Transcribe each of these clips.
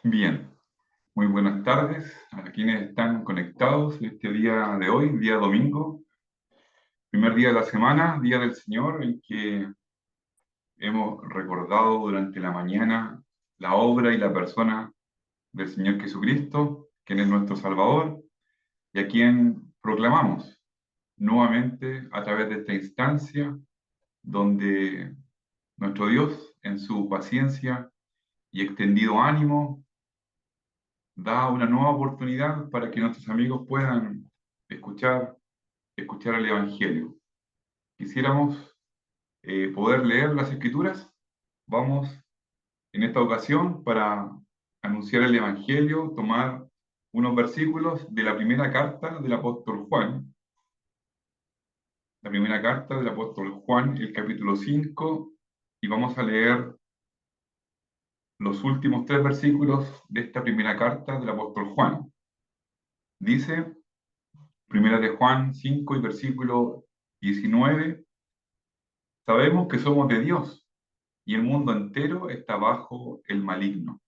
Bien, muy buenas tardes a quienes están conectados este día de hoy, día domingo, primer día de la semana, día del Señor, en que hemos recordado durante la mañana la obra y la persona del Señor Jesucristo, quien es nuestro Salvador y a quien proclamamos nuevamente a través de esta instancia donde nuestro Dios, en su paciencia y extendido ánimo, da una nueva oportunidad para que nuestros amigos puedan escuchar, escuchar el Evangelio. Quisiéramos poder leer las Escrituras. Vamos en esta ocasión para anunciar el Evangelio, tomar unos versículos de la primera carta del apóstol Juan, la primera carta del apóstol Juan, el capítulo 5, y vamos a leer los últimos tres versículos de esta primera carta del apóstol Juan. Dice, primera de Juan 5 y versículo 19, sabemos que somos de Dios y el mundo entero está bajo el maligno,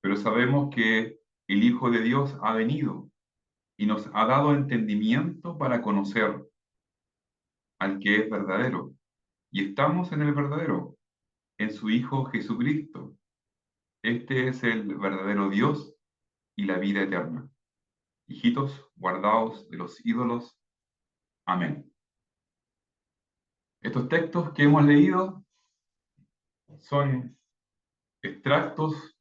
pero sabemos que el Hijo de Dios ha venido y nos ha dado entendimiento para conocer al que es verdadero, y estamos en el verdadero, en su Hijo Jesucristo. Este es el verdadero Dios y la vida eterna. Hijitos, guardaos de los ídolos. Amén. Estos textos que hemos leído son extractos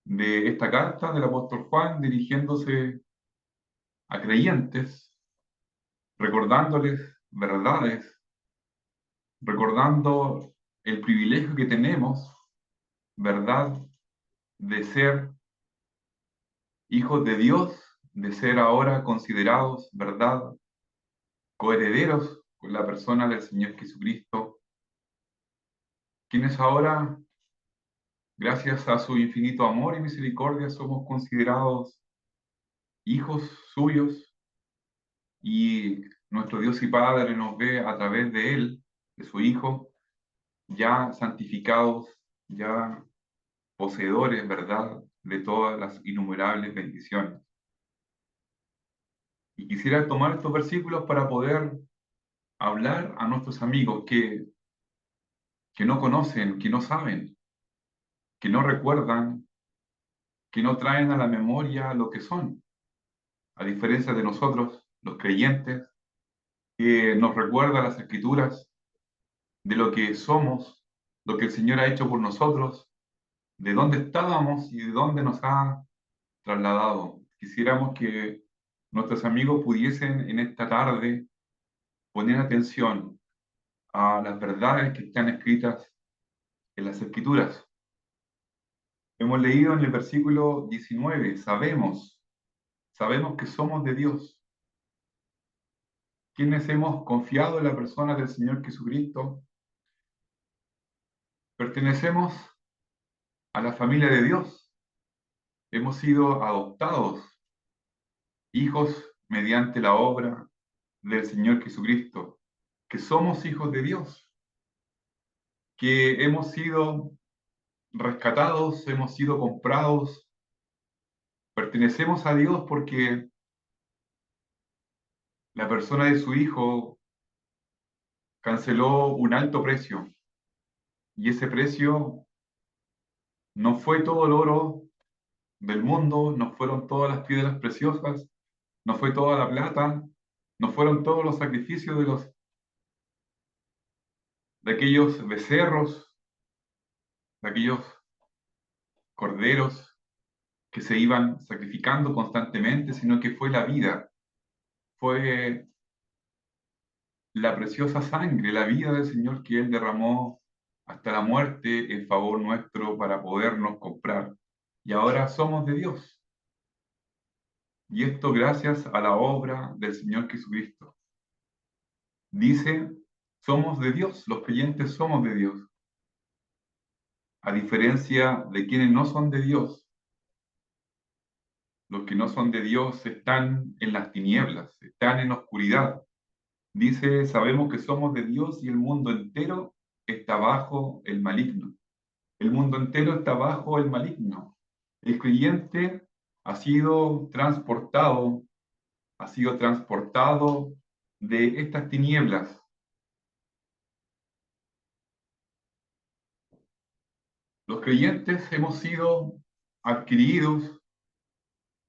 de esta carta del apóstol Juan dirigiéndose a creyentes, recordándoles verdades, recordando el privilegio que tenemos, verdad, de ser hijos de Dios, de ser ahora considerados, verdad, coherederos con la persona del Señor Jesucristo, quienes ahora, gracias a su infinito amor y misericordia, somos considerados hijos suyos y nuestro Dios y Padre nos ve a través de Él, de su Hijo, ya santificados, ya poseedores, ¿verdad?, de todas las innumerables bendiciones. Y quisiera tomar estos versículos para poder hablar a nuestros amigos que no conocen, que no saben, que no recuerdan, que no traen a la memoria lo que son, a diferencia de nosotros, los creyentes, que nos recuerda las Escrituras de lo que somos, lo que el Señor ha hecho por nosotros, de dónde estábamos y de dónde nos ha trasladado. Quisiéramos que nuestros amigos pudiesen en esta tarde poner atención a las verdades que están escritas en las Escrituras. Hemos leído en el versículo 19, sabemos que somos de Dios, quienes hemos confiado en la persona del Señor Jesucristo, pertenecemos a la familia de Dios, hemos sido adoptados, hijos mediante la obra del Señor Jesucristo, que somos hijos de Dios, que hemos sido rescatados, hemos sido comprados, pertenecemos a Dios porque la persona de su Hijo canceló un alto precio y ese precio no fue todo el oro del mundo, no fueron todas las piedras preciosas, no fue toda la plata, no fueron todos los sacrificios de aquellos becerros, de aquellos corderos que se iban sacrificando constantemente, sino que fue la vida, fue la preciosa sangre, la vida del Señor que Él derramó hasta la muerte en favor nuestro para podernos comprar. Y ahora somos de Dios. Y esto gracias a la obra del Señor Jesucristo. Dice, somos de Dios, los creyentes somos de Dios. A diferencia de quienes no son de Dios, los que no son de Dios están en las tinieblas, están en oscuridad. Dice, sabemos que somos de Dios y el mundo entero está bajo el maligno. El mundo entero está bajo el maligno. El creyente ha sido transportado, ha sido transportado de estas tinieblas. Los creyentes hemos sido adquiridos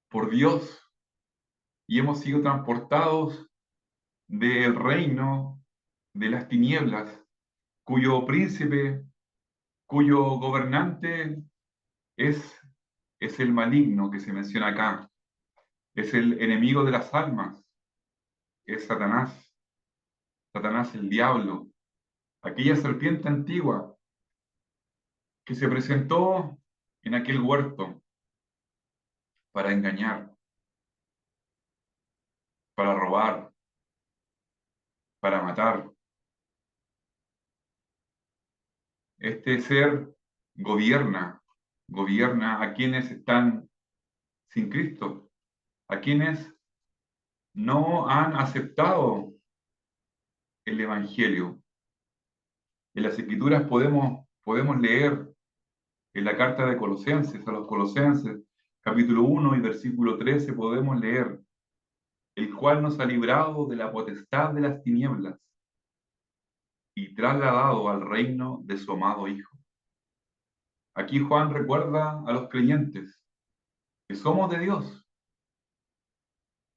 por Dios y hemos sido transportados del reino de las tinieblas, cuyo príncipe, cuyo gobernante es, es el maligno que se menciona acá, es el enemigo de las almas, es Satanás, Satanás el diablo, aquella serpiente antigua que se presentó en aquel huerto para engañar, para robar, para matar. Este ser gobierna, gobierna a quienes están sin Cristo, a quienes no han aceptado el Evangelio. En las Escrituras podemos leer en la carta de Colosenses, a los Colosenses, capítulo 1 y versículo 13, podemos leer, el cual nos ha librado de la potestad de las tinieblas y trasladado al reino de su amado Hijo. Aquí Juan recuerda a los creyentes que somos de Dios,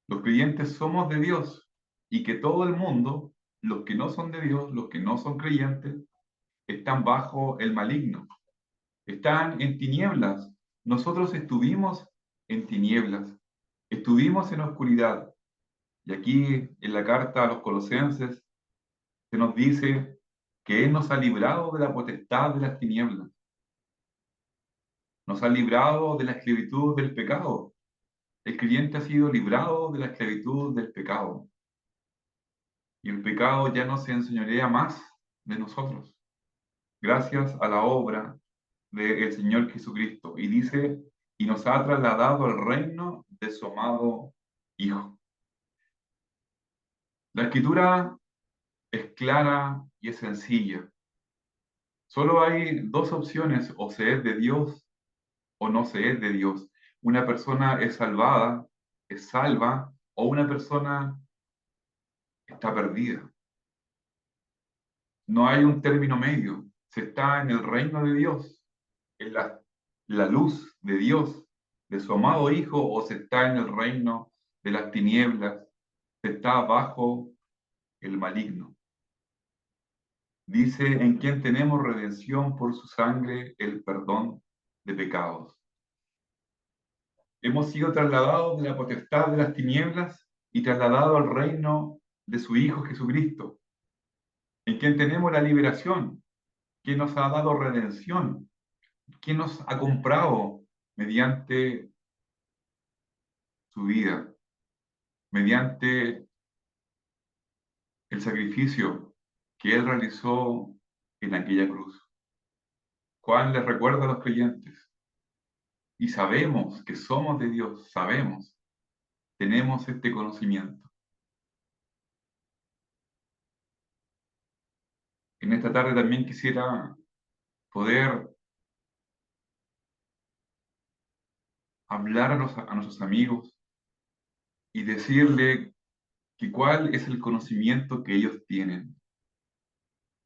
los creyentes somos de Dios y que todo el mundo, los que no son de Dios, los que no son creyentes, están bajo el maligno, están en tinieblas. Nosotros estuvimos en tinieblas, estuvimos en oscuridad. Y aquí en la carta a los Colosenses se nos dice que Él nos ha librado de la potestad de las tinieblas, nos ha librado de la esclavitud del pecado. El creyente ha sido librado de la esclavitud del pecado. Y el pecado ya no se enseñorea más de nosotros, gracias a la obra del Señor Jesucristo. Y dice, y nos ha trasladado al reino de su amado Hijo. La escritura es clara y es sencilla. Solo hay dos opciones, o se es de Dios o no se es de Dios. Una persona es salvada, es salva, o una persona está perdida. No hay un término medio. Se está en el reino de Dios, en la luz de Dios, de su amado Hijo, o se está en el reino de las tinieblas, se está bajo el maligno. Dice, en quien tenemos redención por su sangre, el perdón de pecados. Hemos sido trasladados de la potestad de las tinieblas y trasladados al reino de su Hijo Jesucristo, en quien tenemos la liberación, quien nos ha dado redención, quien nos ha comprado mediante su vida, mediante el sacrificio que Él realizó en aquella cruz. Juan les recuerda a los creyentes y sabemos que somos de Dios, sabemos, tenemos este conocimiento. En esta tarde también quisiera poder hablar a nuestros amigos y decirle que cuál es el conocimiento que ellos tienen,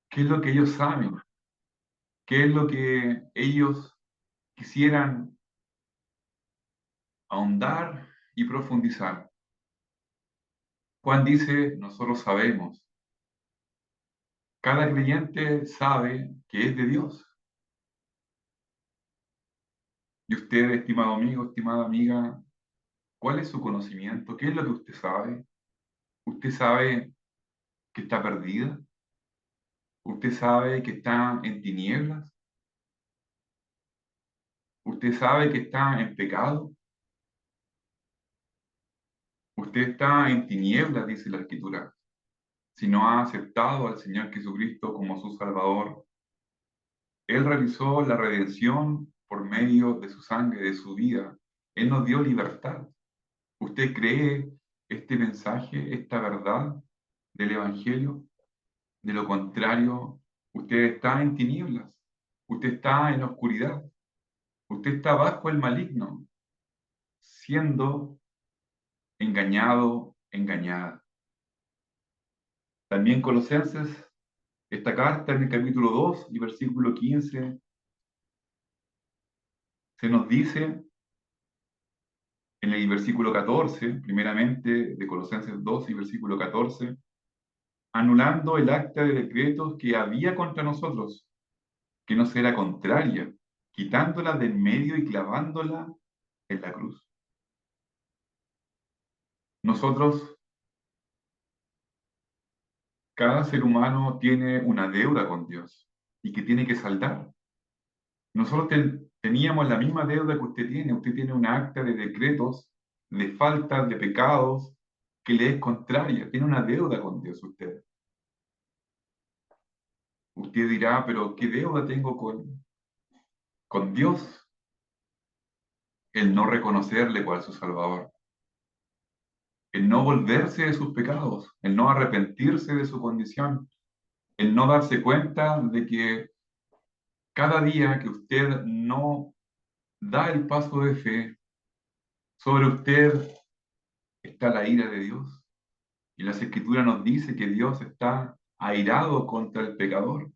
qué es lo que ellos saben, qué es lo que ellos quisieran ahondar y profundizar. Juan dice, nosotros sabemos, cada creyente sabe que es de Dios. Y usted, estimado amigo, estimada amiga, ¿cuál es su conocimiento? ¿Qué es lo que usted sabe? ¿Usted sabe que está perdida? ¿Usted sabe que está en tinieblas? ¿Usted sabe que está en pecado? Usted está en tinieblas, dice la Escritura, si no ha aceptado al Señor Jesucristo como su Salvador. Él realizó la redención por medio de su sangre, de su vida. Él nos dio libertad. ¿Usted cree este mensaje, esta verdad del Evangelio? De lo contrario, usted está en tinieblas, usted está en oscuridad. Usted está bajo el maligno, siendo engañado, engañada. También Colosenses, esta carta en el capítulo 2 y versículo 15, se nos dice en el versículo 14, primeramente de Colosenses 2 y versículo 14, anulando el acta de decretos que había contra nosotros, que nos era contraria, quitándola de en medio y clavándola en la cruz. Nosotros, cada ser humano tiene una deuda con Dios y que tiene que saldar. Nosotros teníamos la misma deuda que usted tiene. Usted tiene una acta de decretos, de faltas, de pecados, que le es contraria. Tiene una deuda con Dios usted. Usted dirá, pero ¿qué deuda tengo con Dios? El no reconocerle cual su Salvador, el no volverse de sus pecados, el no arrepentirse de su condición, el no darse cuenta de que cada día que usted no da el paso de fe, sobre usted está la ira de Dios. Y las Escrituras nos dice que Dios está airado contra el pecador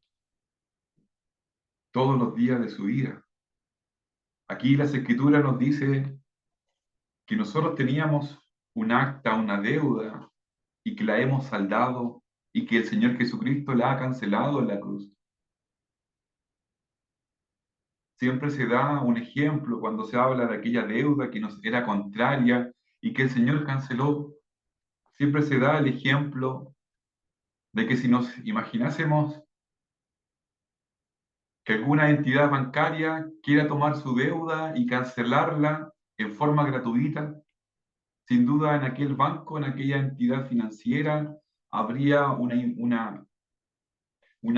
todos los días de su vida. Aquí las Escrituras nos dice que nosotros teníamos un acta, una deuda, y que la hemos saldado y que el Señor Jesucristo la ha cancelado en la cruz. Siempre se da un ejemplo cuando se habla de aquella deuda que nos era contraria y que el Señor canceló. Siempre se da el ejemplo de que si nos imaginásemos que alguna entidad bancaria quiera tomar su deuda y cancelarla en forma gratuita, sin duda en aquel banco, en aquella entidad financiera, habría una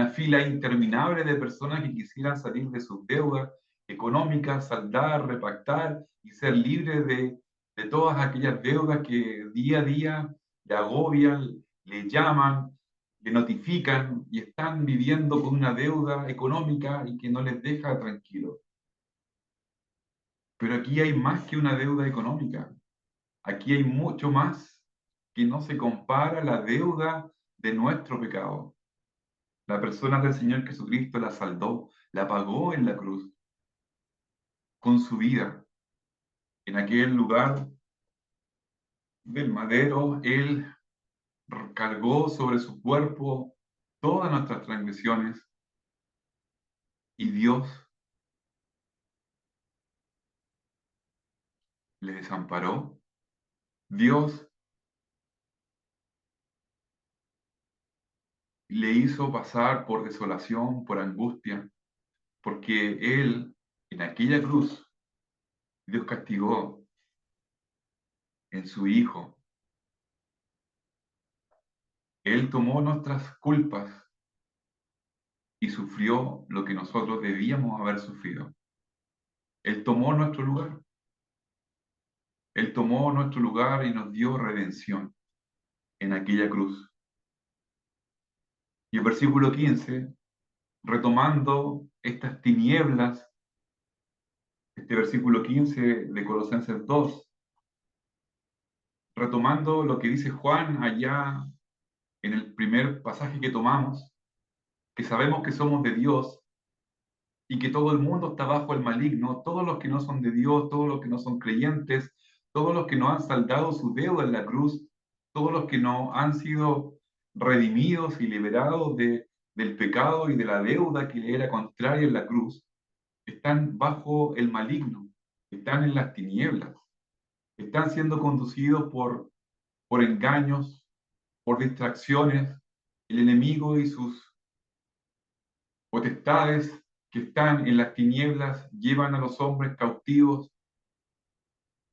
fila interminable de personas que quisieran salir de sus deudas económicas, saldar, repactar y ser libres de todas aquellas deudas que día a día le agobian, le llaman, le notifican y están viviendo con una deuda económica y que no les deja tranquilos. Pero aquí hay más que una deuda económica. Aquí hay mucho más que no se compara a la deuda de nuestro pecado. La persona del Señor Jesucristo la saldó, la pagó en la cruz con su vida. En aquel lugar del madero, Él cargó sobre su cuerpo todas nuestras transgresiones y Dios le desamparó. Dios le hizo pasar por desolación, por angustia, porque Él, en aquella cruz, Dios castigó en su Hijo. Él tomó nuestras culpas y sufrió lo que nosotros debíamos haber sufrido. Él tomó nuestro lugar. Él tomó nuestro lugar y nos dio redención en aquella cruz. Y el versículo 15, retomando estas tinieblas, este versículo 15 de Colosenses 2, retomando lo que dice Juan allá en el primer pasaje que tomamos, que sabemos que somos de Dios y que todo el mundo está bajo el maligno, todos los que no son de Dios, todos los que no son creyentes, todos los que no han saldado su deuda en la cruz, todos los que no han sido redimidos y liberados del pecado y de la deuda que le era contraria en la cruz, están bajo el maligno, están en las tinieblas, están siendo conducidos por engaños, por distracciones. El enemigo y sus potestades que están en las tinieblas llevan a los hombres cautivos,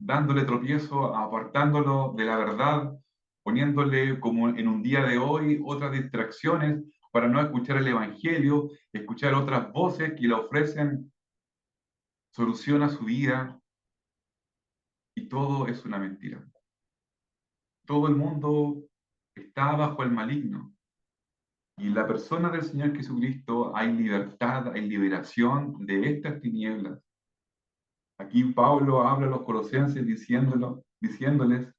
dándole tropiezo, apartándolo de la verdad, poniéndole como en un día de hoy otras distracciones para no escuchar el Evangelio, escuchar otras voces que le ofrecen solución a su vida, y todo es una mentira. Todo el mundo está bajo el maligno. Y en la persona del Señor Jesucristo hay libertad, hay liberación de estas tinieblas. Aquí Pablo habla a los colosenses diciéndoles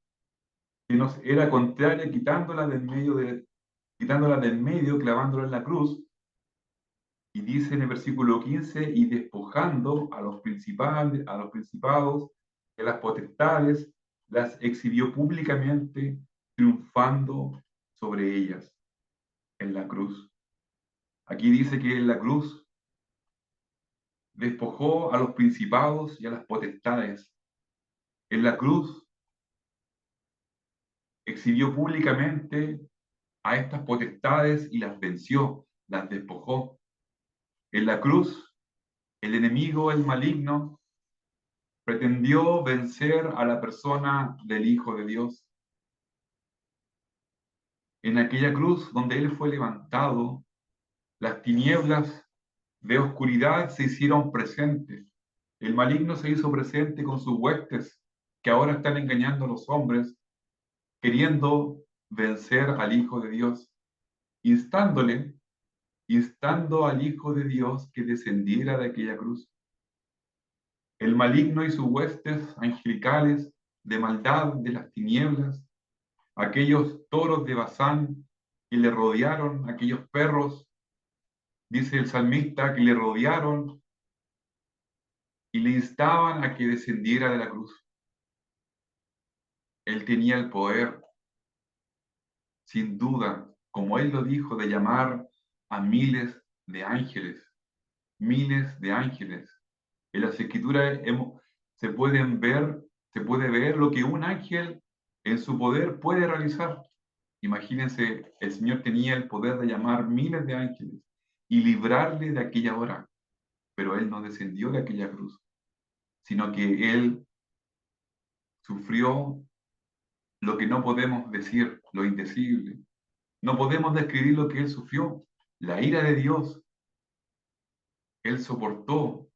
que nos era contraria quitándola del medio, clavándola en la cruz, y dice en el versículo 15, y despojando a los principales, a los principados, de las potestades, las exhibió públicamente, triunfando sobre ellas en la cruz. Aquí dice que en la cruz despojó a los principados y a las potestades. En la cruz exhibió públicamente a estas potestades y las venció, las despojó. En la cruz, el enemigo, el maligno, pretendió vencer a la persona del Hijo de Dios. En aquella cruz donde Él fue levantado, las tinieblas de oscuridad se hicieron presentes. El maligno se hizo presente con sus huestes que ahora están engañando a los hombres, queriendo vencer al Hijo de Dios, instándole, instando al Hijo de Dios que descendiera de aquella cruz. El maligno y sus huestes angelicales de maldad de las tinieblas, aquellos toros de Bazán que le rodearon, aquellos perros, dice el salmista, que le rodearon y le instaban a que descendiera de la cruz. Él tenía el poder, sin duda, como él lo dijo, de llamar a miles de ángeles. En las escrituras se pueden ver, se puede ver lo que un ángel en su poder puede realizar. Imagínense, el Señor tenía el poder de llamar miles de ángeles y librarle de aquella hora, pero Él no descendió de aquella cruz, sino que Él sufrió lo que no podemos decir, lo indecible. No podemos describir lo que Él sufrió, la ira de Dios. Él soportó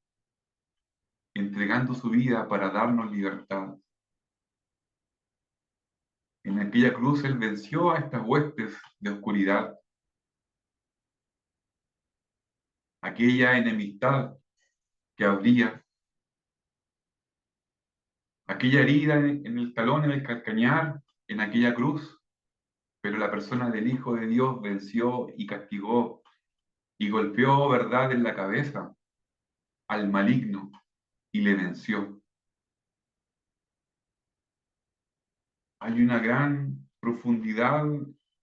entregando su vida para darnos libertad. En aquella cruz Él venció a estas huestes de oscuridad, aquella enemistad que habría, aquella herida en el talón, en el calcañar, en aquella cruz, pero la persona del Hijo de Dios venció y castigó y golpeó, verdad, en la cabeza al maligno y le venció. Hay una gran profundidad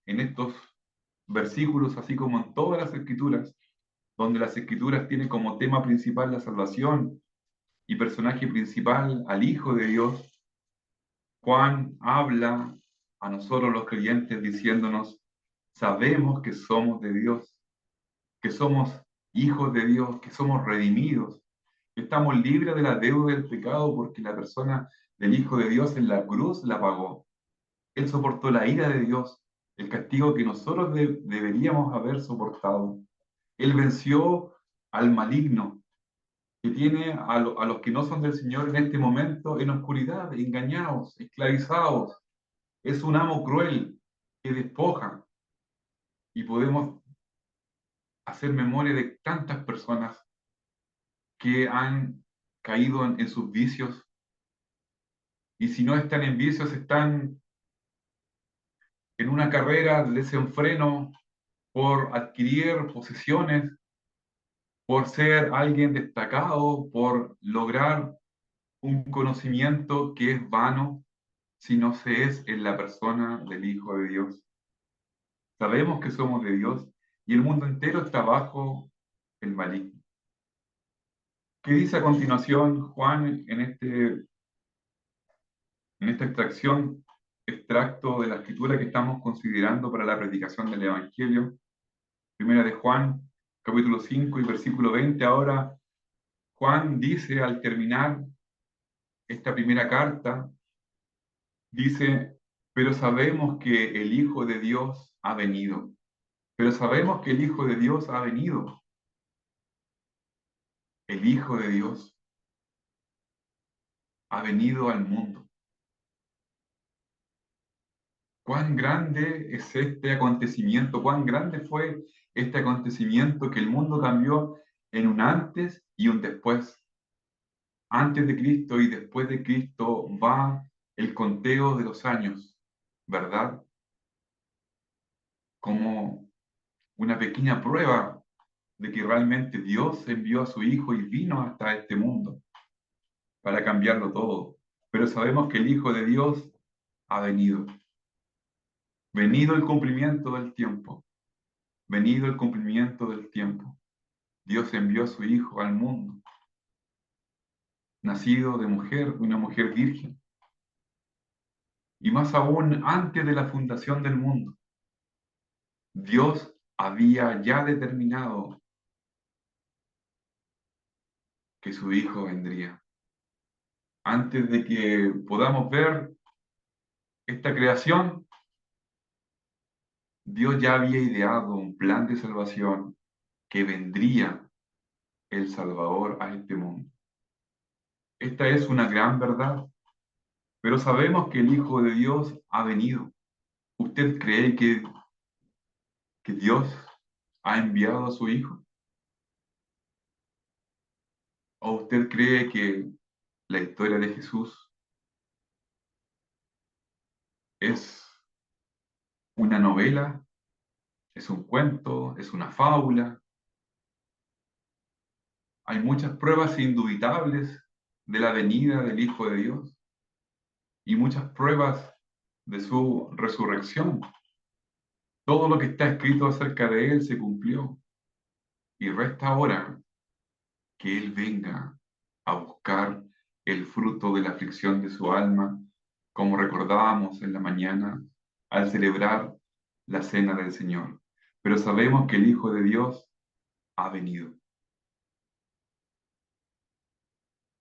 en estos versículos, así como en todas las escrituras, donde las escrituras tienen como tema principal la salvación y personaje principal al Hijo de Dios. Juan habla a nosotros los creyentes diciéndonos, sabemos que somos de Dios, que somos hijos de Dios, que somos redimidos, que estamos libres de la deuda del pecado porque la persona del Hijo de Dios en la cruz la pagó. Él soportó la ira de Dios, el castigo que nosotros deberíamos haber soportado. Él venció al maligno que tiene a los que no son del Señor en este momento en oscuridad, engañados, esclavizados. Es un amo cruel que despoja y podemos hacer memoria de tantas personas que han caído en sus vicios y si no están en vicios, están en una carrera de desenfreno por adquirir posesiones, por ser alguien destacado, por lograr un conocimiento que es vano si no se es en la persona del Hijo de Dios. Sabemos que somos de Dios y el mundo entero está bajo el maligno. ¿Qué dice a continuación Juan en esta extracto de la escritura que estamos considerando para la predicación del Evangelio? Primera de Juan, capítulo 5 y versículo 20. Ahora Juan dice al terminar esta primera carta, dice, pero sabemos que el Hijo de Dios ha venido. Pero sabemos que el Hijo de Dios ha venido. El Hijo de Dios ha venido al mundo. Cuán grande es este acontecimiento, cuán grande fue este acontecimiento que el mundo cambió en un antes y un después. antes de Cristo y después de Cristo va el conteo de los años, ¿verdad? Como una pequeña prueba de que realmente Dios envió a su Hijo y vino hasta este mundo para cambiarlo todo. Pero sabemos que el Hijo de Dios ha venido. Venido el cumplimiento del tiempo. Venido el cumplimiento del tiempo. Dios envió a su Hijo al mundo, nacido de mujer, una mujer virgen. Y más aún, antes de la fundación del mundo, Dios había ya determinado que su Hijo vendría. Antes de que podamos ver esta creación, Dios ya había ideado un plan de salvación que vendría el Salvador a este mundo. Esta es una gran verdad, pero sabemos que el Hijo de Dios ha venido. ¿Usted cree que Dios ha enviado a su Hijo? ¿O usted cree que la historia de Jesús es una novela, es un cuento, es una fábula? Hay muchas pruebas indubitables de la venida del Hijo de Dios y muchas pruebas de su resurrección. Todo lo que está escrito acerca de Él se cumplió y resta ahora que Él venga a buscar el fruto de la aflicción de su alma, como recordábamos en la mañana al celebrar la cena del Señor. Pero sabemos que el Hijo de Dios ha venido.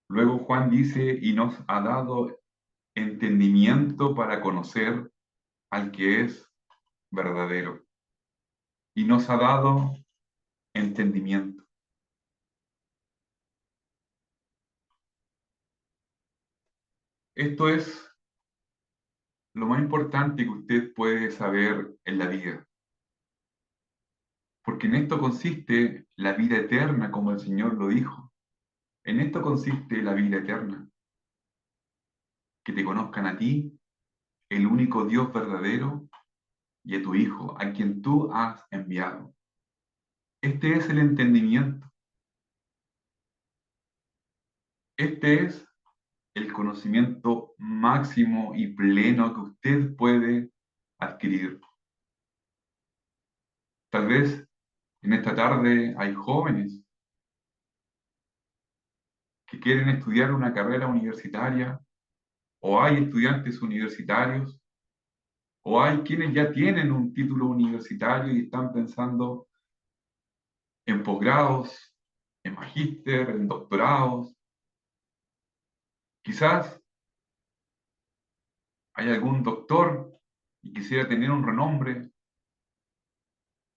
Luego Juan dice, y nos ha dado entendimiento para conocer al que es verdadero. Y nos ha dado entendimiento. Esto es lo más importante que usted puede saber en la vida, porque en esto consiste la vida eterna, como el Señor lo dijo. En esto consiste la vida eterna, que te conozcan a ti, el único Dios verdadero, y a tu Hijo, a quien tú has enviado. Este es el entendimiento. Este es el conocimiento máximo y pleno que usted puede adquirir. Tal vez en esta tarde hay jóvenes que quieren estudiar una carrera universitaria, o hay estudiantes universitarios, o hay quienes ya tienen un título universitario y están pensando en posgrados, en magíster, en doctorados. Quizás hay algún doctor y quisiera tener un renombre,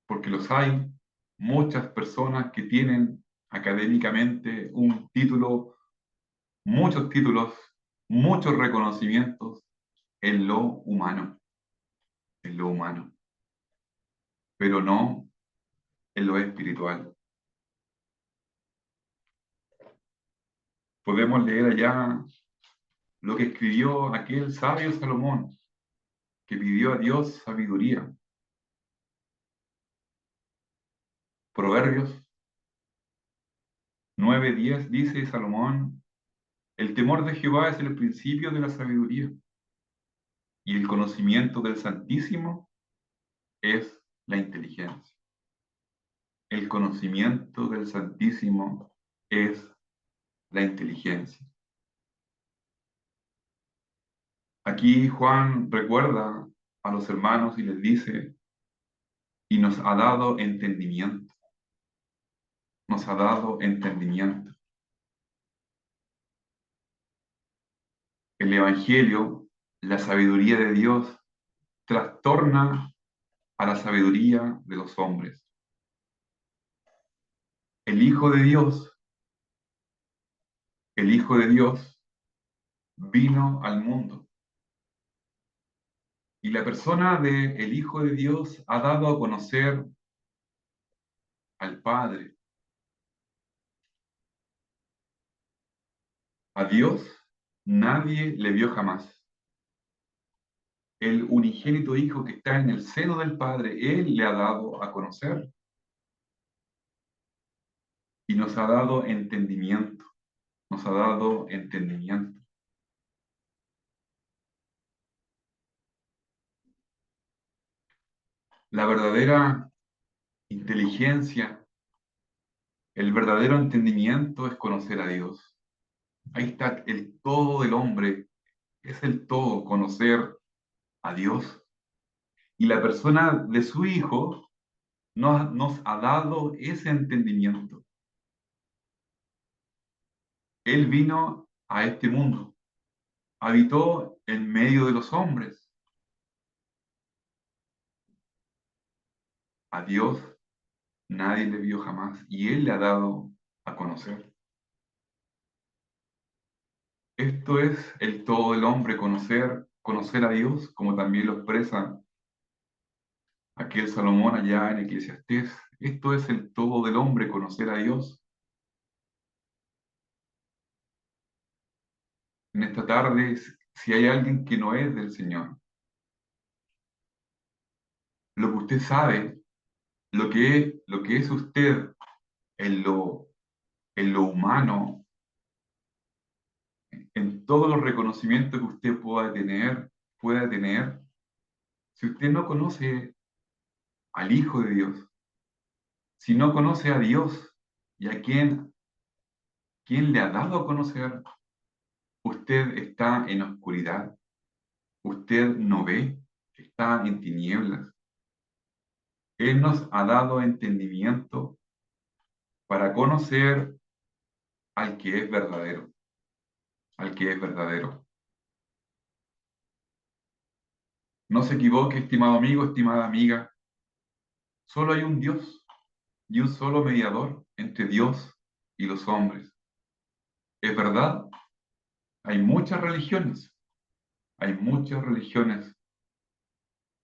porque los hay, muchas personas que tienen académicamente un título, muchos títulos, muchos reconocimientos en lo humano, en lo humano, pero no en lo espiritual. Podemos leer allá lo que escribió aquel sabio Salomón, que pidió a Dios sabiduría. Proverbios 9:10 dice Salomón, el temor de Jehová es el principio de la sabiduría, y el conocimiento del Santísimo es la inteligencia. El conocimiento del Santísimo es la inteligencia. Aquí Juan recuerda a los hermanos y les dice, y nos ha dado entendimiento, nos ha dado entendimiento. El Evangelio, la sabiduría de Dios, trastorna a la sabiduría de los hombres. El Hijo de Dios, el Hijo de Dios vino al mundo. Y la persona del Hijo de Dios ha dado a conocer al Padre. A Dios nadie le vio jamás. El unigénito Hijo que está en el seno del Padre, Él le ha dado a conocer y nos ha dado entendimiento. Nos ha dado entendimiento. La verdadera inteligencia, el verdadero entendimiento es conocer a Dios. Ahí está el todo del hombre, es el todo, conocer a Dios. Y la persona de su Hijo nos ha dado ese entendimiento. Él vino a este mundo, habitó en medio de los hombres. A Dios nadie le vio jamás y Él le ha dado a conocer. Esto es el todo del hombre, conocer a Dios, como también lo expresa aquel Salomón allá en Eclesiastés. Esto es el todo del hombre, conocer a Dios. En esta tarde, si hay alguien que no es del Señor, lo que usted sabe, lo que es usted en en lo humano, en todos los reconocimientos que usted pueda tener, si usted no conoce al Hijo de Dios, si no conoce a Dios y a quien le ha dado a conocer, usted está en oscuridad, usted no ve, está en tinieblas. Él nos ha dado entendimiento para conocer al que es verdadero, al que es verdadero. No se equivoque, estimado amigo, estimada amiga, solo hay un Dios y un solo mediador entre Dios y los hombres. Es verdad, hay hay muchas religiones,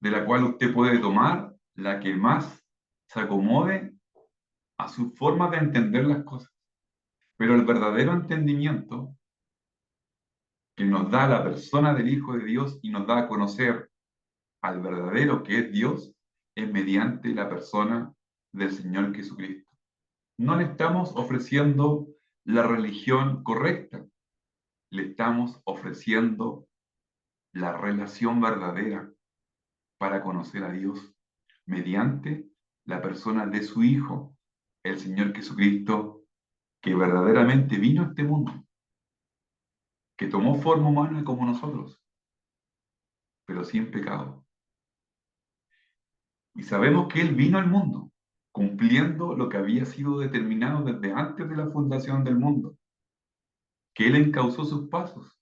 de la cual usted puede tomar la que más se acomode a su forma de entender las cosas. Pero el verdadero entendimiento que nos da la persona del Hijo de Dios y nos da a conocer al verdadero que es Dios es mediante la persona del Señor Jesucristo. No le estamos ofreciendo la religión correcta, le estamos ofreciendo la relación verdadera para conocer a Dios mediante la persona de su Hijo, el Señor Jesucristo, que verdaderamente vino a este mundo, que tomó forma humana como nosotros, pero sin pecado. Y sabemos que Él vino al mundo, cumpliendo lo que había sido determinado desde antes de la fundación del mundo, que Él encauzó sus pasos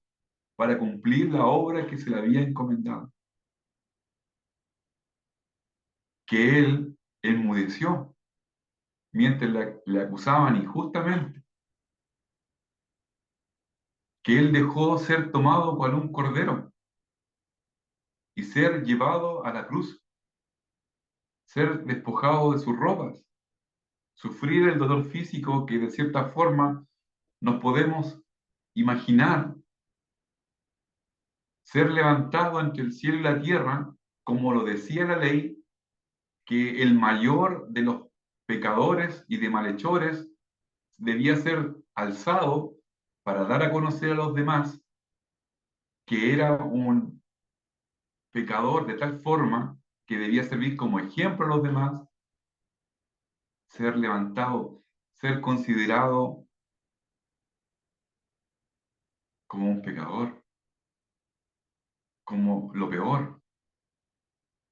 para cumplir la obra que se le había encomendado, que Él enmudeció mientras le acusaban injustamente, que Él dejó ser tomado cual un cordero y ser llevado a la cruz, ser despojado de sus ropas, sufrir el dolor físico que de cierta forma nos podemos imaginar, ser levantado entre el cielo y la tierra, como lo decía la ley, que el mayor de los pecadores y de malhechores debía ser alzado para dar a conocer a los demás que era un pecador de tal forma que debía servir como ejemplo a los demás, ser levantado, ser considerado como un pecador, como lo peor.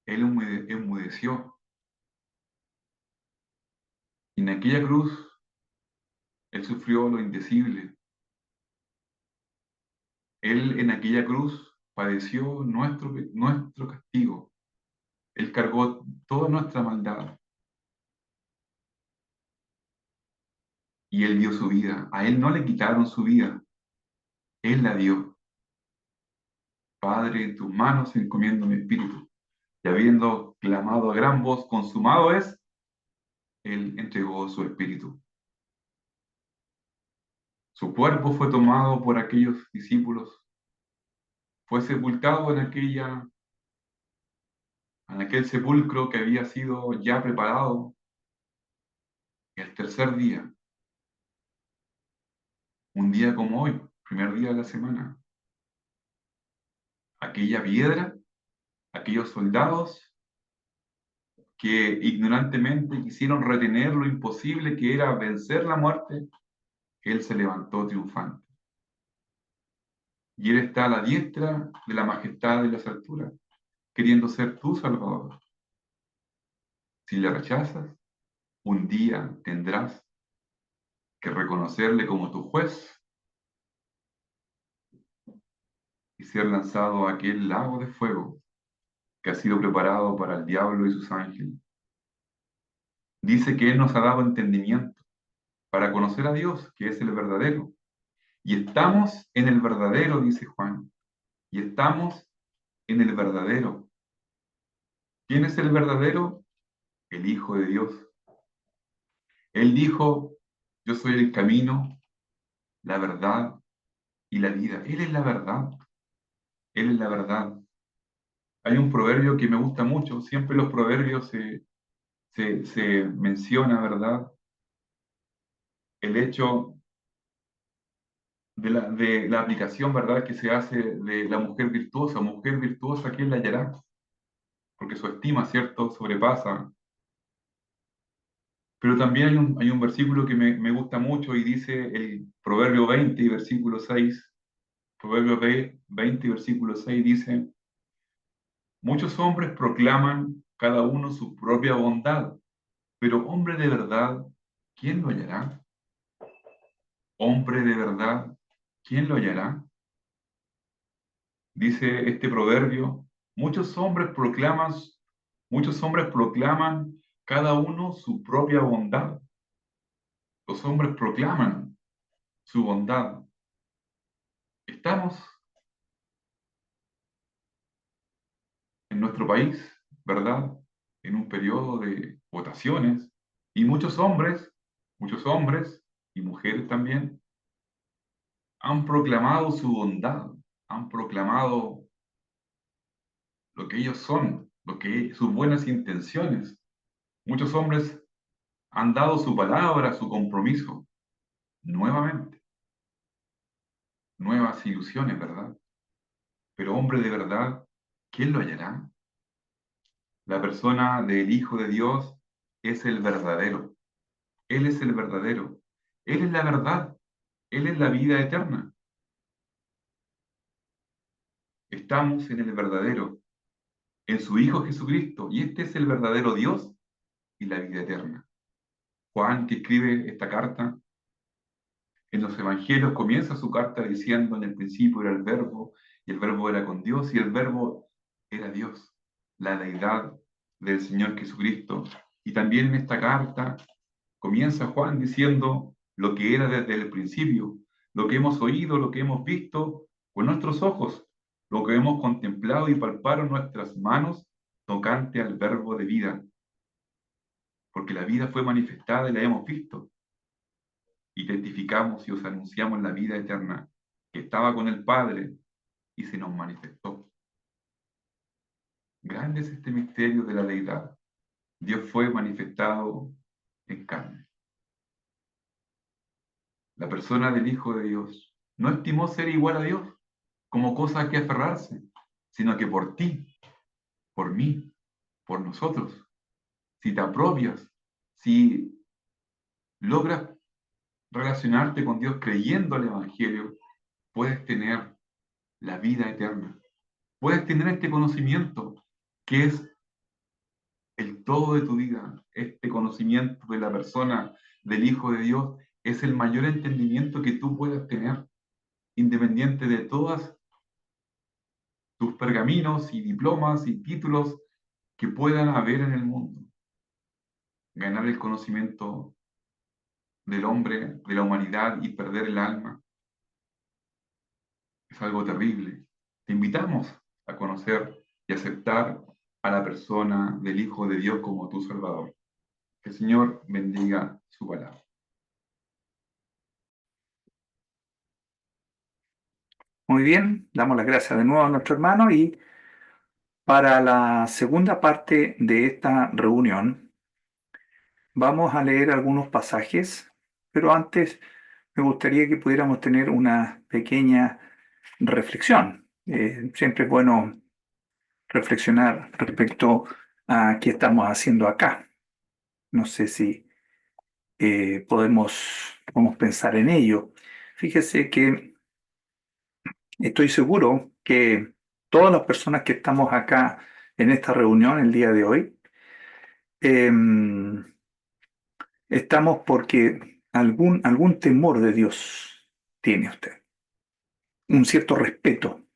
Él enmudeció. Y en aquella cruz, Él sufrió lo indecible. Él en aquella cruz padeció nuestro castigo. Él cargó toda nuestra maldad y Él dio su vida. A Él no le quitaron su vida, Él la dio. Padre, en tus manos encomiendo mi espíritu. Y habiendo clamado a gran voz, consumado es, Él entregó su espíritu. Su cuerpo fue tomado por aquellos discípulos, fue sepultado en aquel sepulcro que había sido ya preparado. Y el tercer día, un día como hoy, primer día de la semana, aquella piedra, aquellos soldados que ignorantemente quisieron retener lo imposible que era vencer la muerte, él se levantó triunfante. Y él está a la diestra de la majestad de las alturas, queriendo ser tu Salvador. Si le rechazas, un día tendrás que reconocerle como tu juez y ser lanzado a aquel lago de fuego que ha sido preparado para el diablo y sus ángeles. Dice que Él nos ha dado entendimiento para conocer a Dios, que es el verdadero. Y estamos en el verdadero, dice Juan. Y estamos en el verdadero. ¿Quién es el verdadero? El Hijo de Dios. Él dijo, yo soy el camino, la verdad y la vida. Él es la verdad. Él es la verdad. Hay un proverbio que me gusta mucho. Siempre los proverbios se menciona, ¿verdad? El hecho de la aplicación, ¿verdad? Que se hace de la mujer virtuosa. Mujer virtuosa, ¿quién la hallará? Porque su estima, ¿cierto?, sobrepasa. Pero también hay un versículo que me gusta mucho y dice el Proverbio 20, versículo 6. Proverbio 20, versículo 6 dice, muchos hombres proclaman cada uno su propia bondad, pero hombre de verdad, ¿quién lo hallará? Hombre de verdad, ¿quién lo hallará? Dice este proverbio, muchos hombres proclaman cada uno su propia bondad. Los hombres proclaman su bondad. Estamos en nuestro país, ¿verdad? En un periodo de votaciones y muchos hombres y mujeres también, han proclamado su bondad, han proclamado lo que ellos son, sus buenas intenciones. Muchos hombres han dado su palabra, su compromiso, nuevamente, nuevas ilusiones, ¿verdad? Pero hombre de verdad, ¿quién lo hallará? La persona del Hijo de Dios es el verdadero. Él es el verdadero. Él es la verdad. Él es la vida eterna. Estamos en el verdadero, en su Hijo Jesucristo, y este es el verdadero Dios y la vida eterna. Juan, que escribe esta carta, en los evangelios comienza su carta diciendo, en el principio era el verbo, y el verbo era con Dios, y el verbo era Dios, la deidad del Señor Jesucristo. Y también en esta carta comienza Juan diciendo lo que era desde el principio, lo que hemos oído, lo que hemos visto con nuestros ojos, lo que hemos contemplado y palparon nuestras manos tocante al verbo de vida, porque la vida fue manifestada y la hemos visto, y testificamos y os anunciamos la vida eterna que estaba con el Padre y se nos manifestó. Grande es este misterio de la deidad. Dios fue manifestado en carne. La persona del Hijo de Dios no estimó ser igual a Dios como cosa a que aferrarse, sino que por ti, por mí, por nosotros, si te apropias, si logras relacionarte con Dios creyendo al Evangelio, puedes tener la vida eterna. Puedes tener este conocimiento que es el todo de tu vida. Este conocimiento de la persona del Hijo de Dios es el mayor entendimiento que tú puedas tener, independiente de todas tus pergaminos y diplomas y títulos que puedan haber en el mundo. Ganar el conocimiento del hombre, de la humanidad y perder el alma es algo terrible. Te invitamos a conocer y aceptar a la persona del Hijo de Dios como tu Salvador. Que el Señor bendiga su palabra. Muy bien, damos las gracias de nuevo a nuestro hermano y para la segunda parte de esta reunión vamos a leer algunos pasajes, pero antes me gustaría que pudiéramos tener una pequeña reflexión. Siempre es bueno reflexionar respecto a qué estamos haciendo acá. No sé si podemos pensar en ello. Fíjese que estoy seguro que todas las personas que estamos acá en esta reunión el día de hoy, em, estamos porque algún temor de Dios tiene usted, un cierto respeto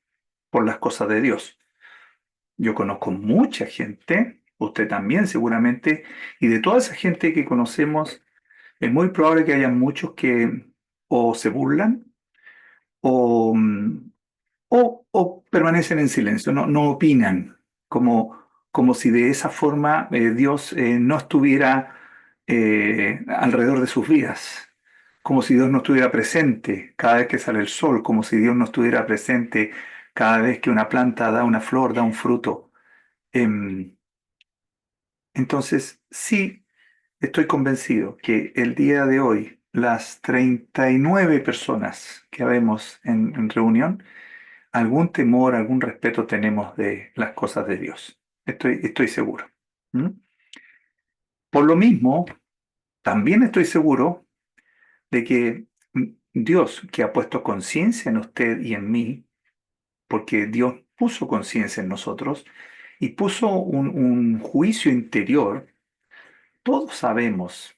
por las cosas de Dios. Yo conozco mucha gente, usted también seguramente, y de toda esa gente que conocemos, es muy probable que haya muchos que o se burlan o, o permanecen en silencio, no opinan, como si de esa forma Dios no estuviera alrededor de sus vidas, como si Dios no estuviera presente cada vez que sale el sol, como si Dios no estuviera presente cada vez que una planta da una flor, da un fruto. Em, entonces, sí, estoy convencido que el día de hoy, las 39 personas que habemos en reunión, algún temor, algún respeto tenemos de las cosas de Dios. Estoy seguro. ¿Mm? Por lo mismo, también estoy seguro de que Dios, que ha puesto conciencia en usted y en mí, porque Dios puso conciencia en nosotros y puso un juicio interior, todos sabemos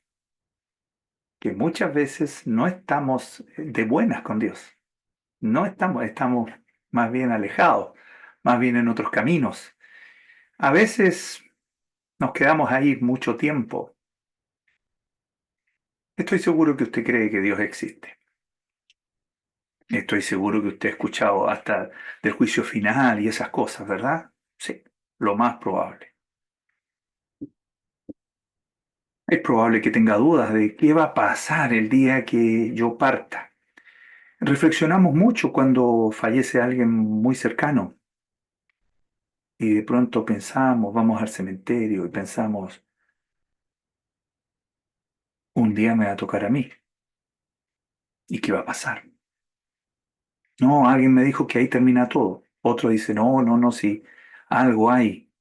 que muchas veces no estamos de buenas con Dios. No estamos más bien alejados, más bien en otros caminos. A veces nos quedamos ahí mucho tiempo. Estoy seguro que usted cree que Dios existe. Estoy seguro que usted ha escuchado hasta del juicio final y esas cosas, ¿verdad? Sí, lo más probable. Es probable que tenga dudas de qué va a pasar el día que yo parta. Reflexionamos mucho cuando fallece alguien muy cercano y de pronto pensamos, vamos al cementerio y pensamos, un día me va a tocar a mí. ¿Y qué va a pasar? No, alguien me dijo que ahí termina todo. Otro dice, no, sí, algo hay.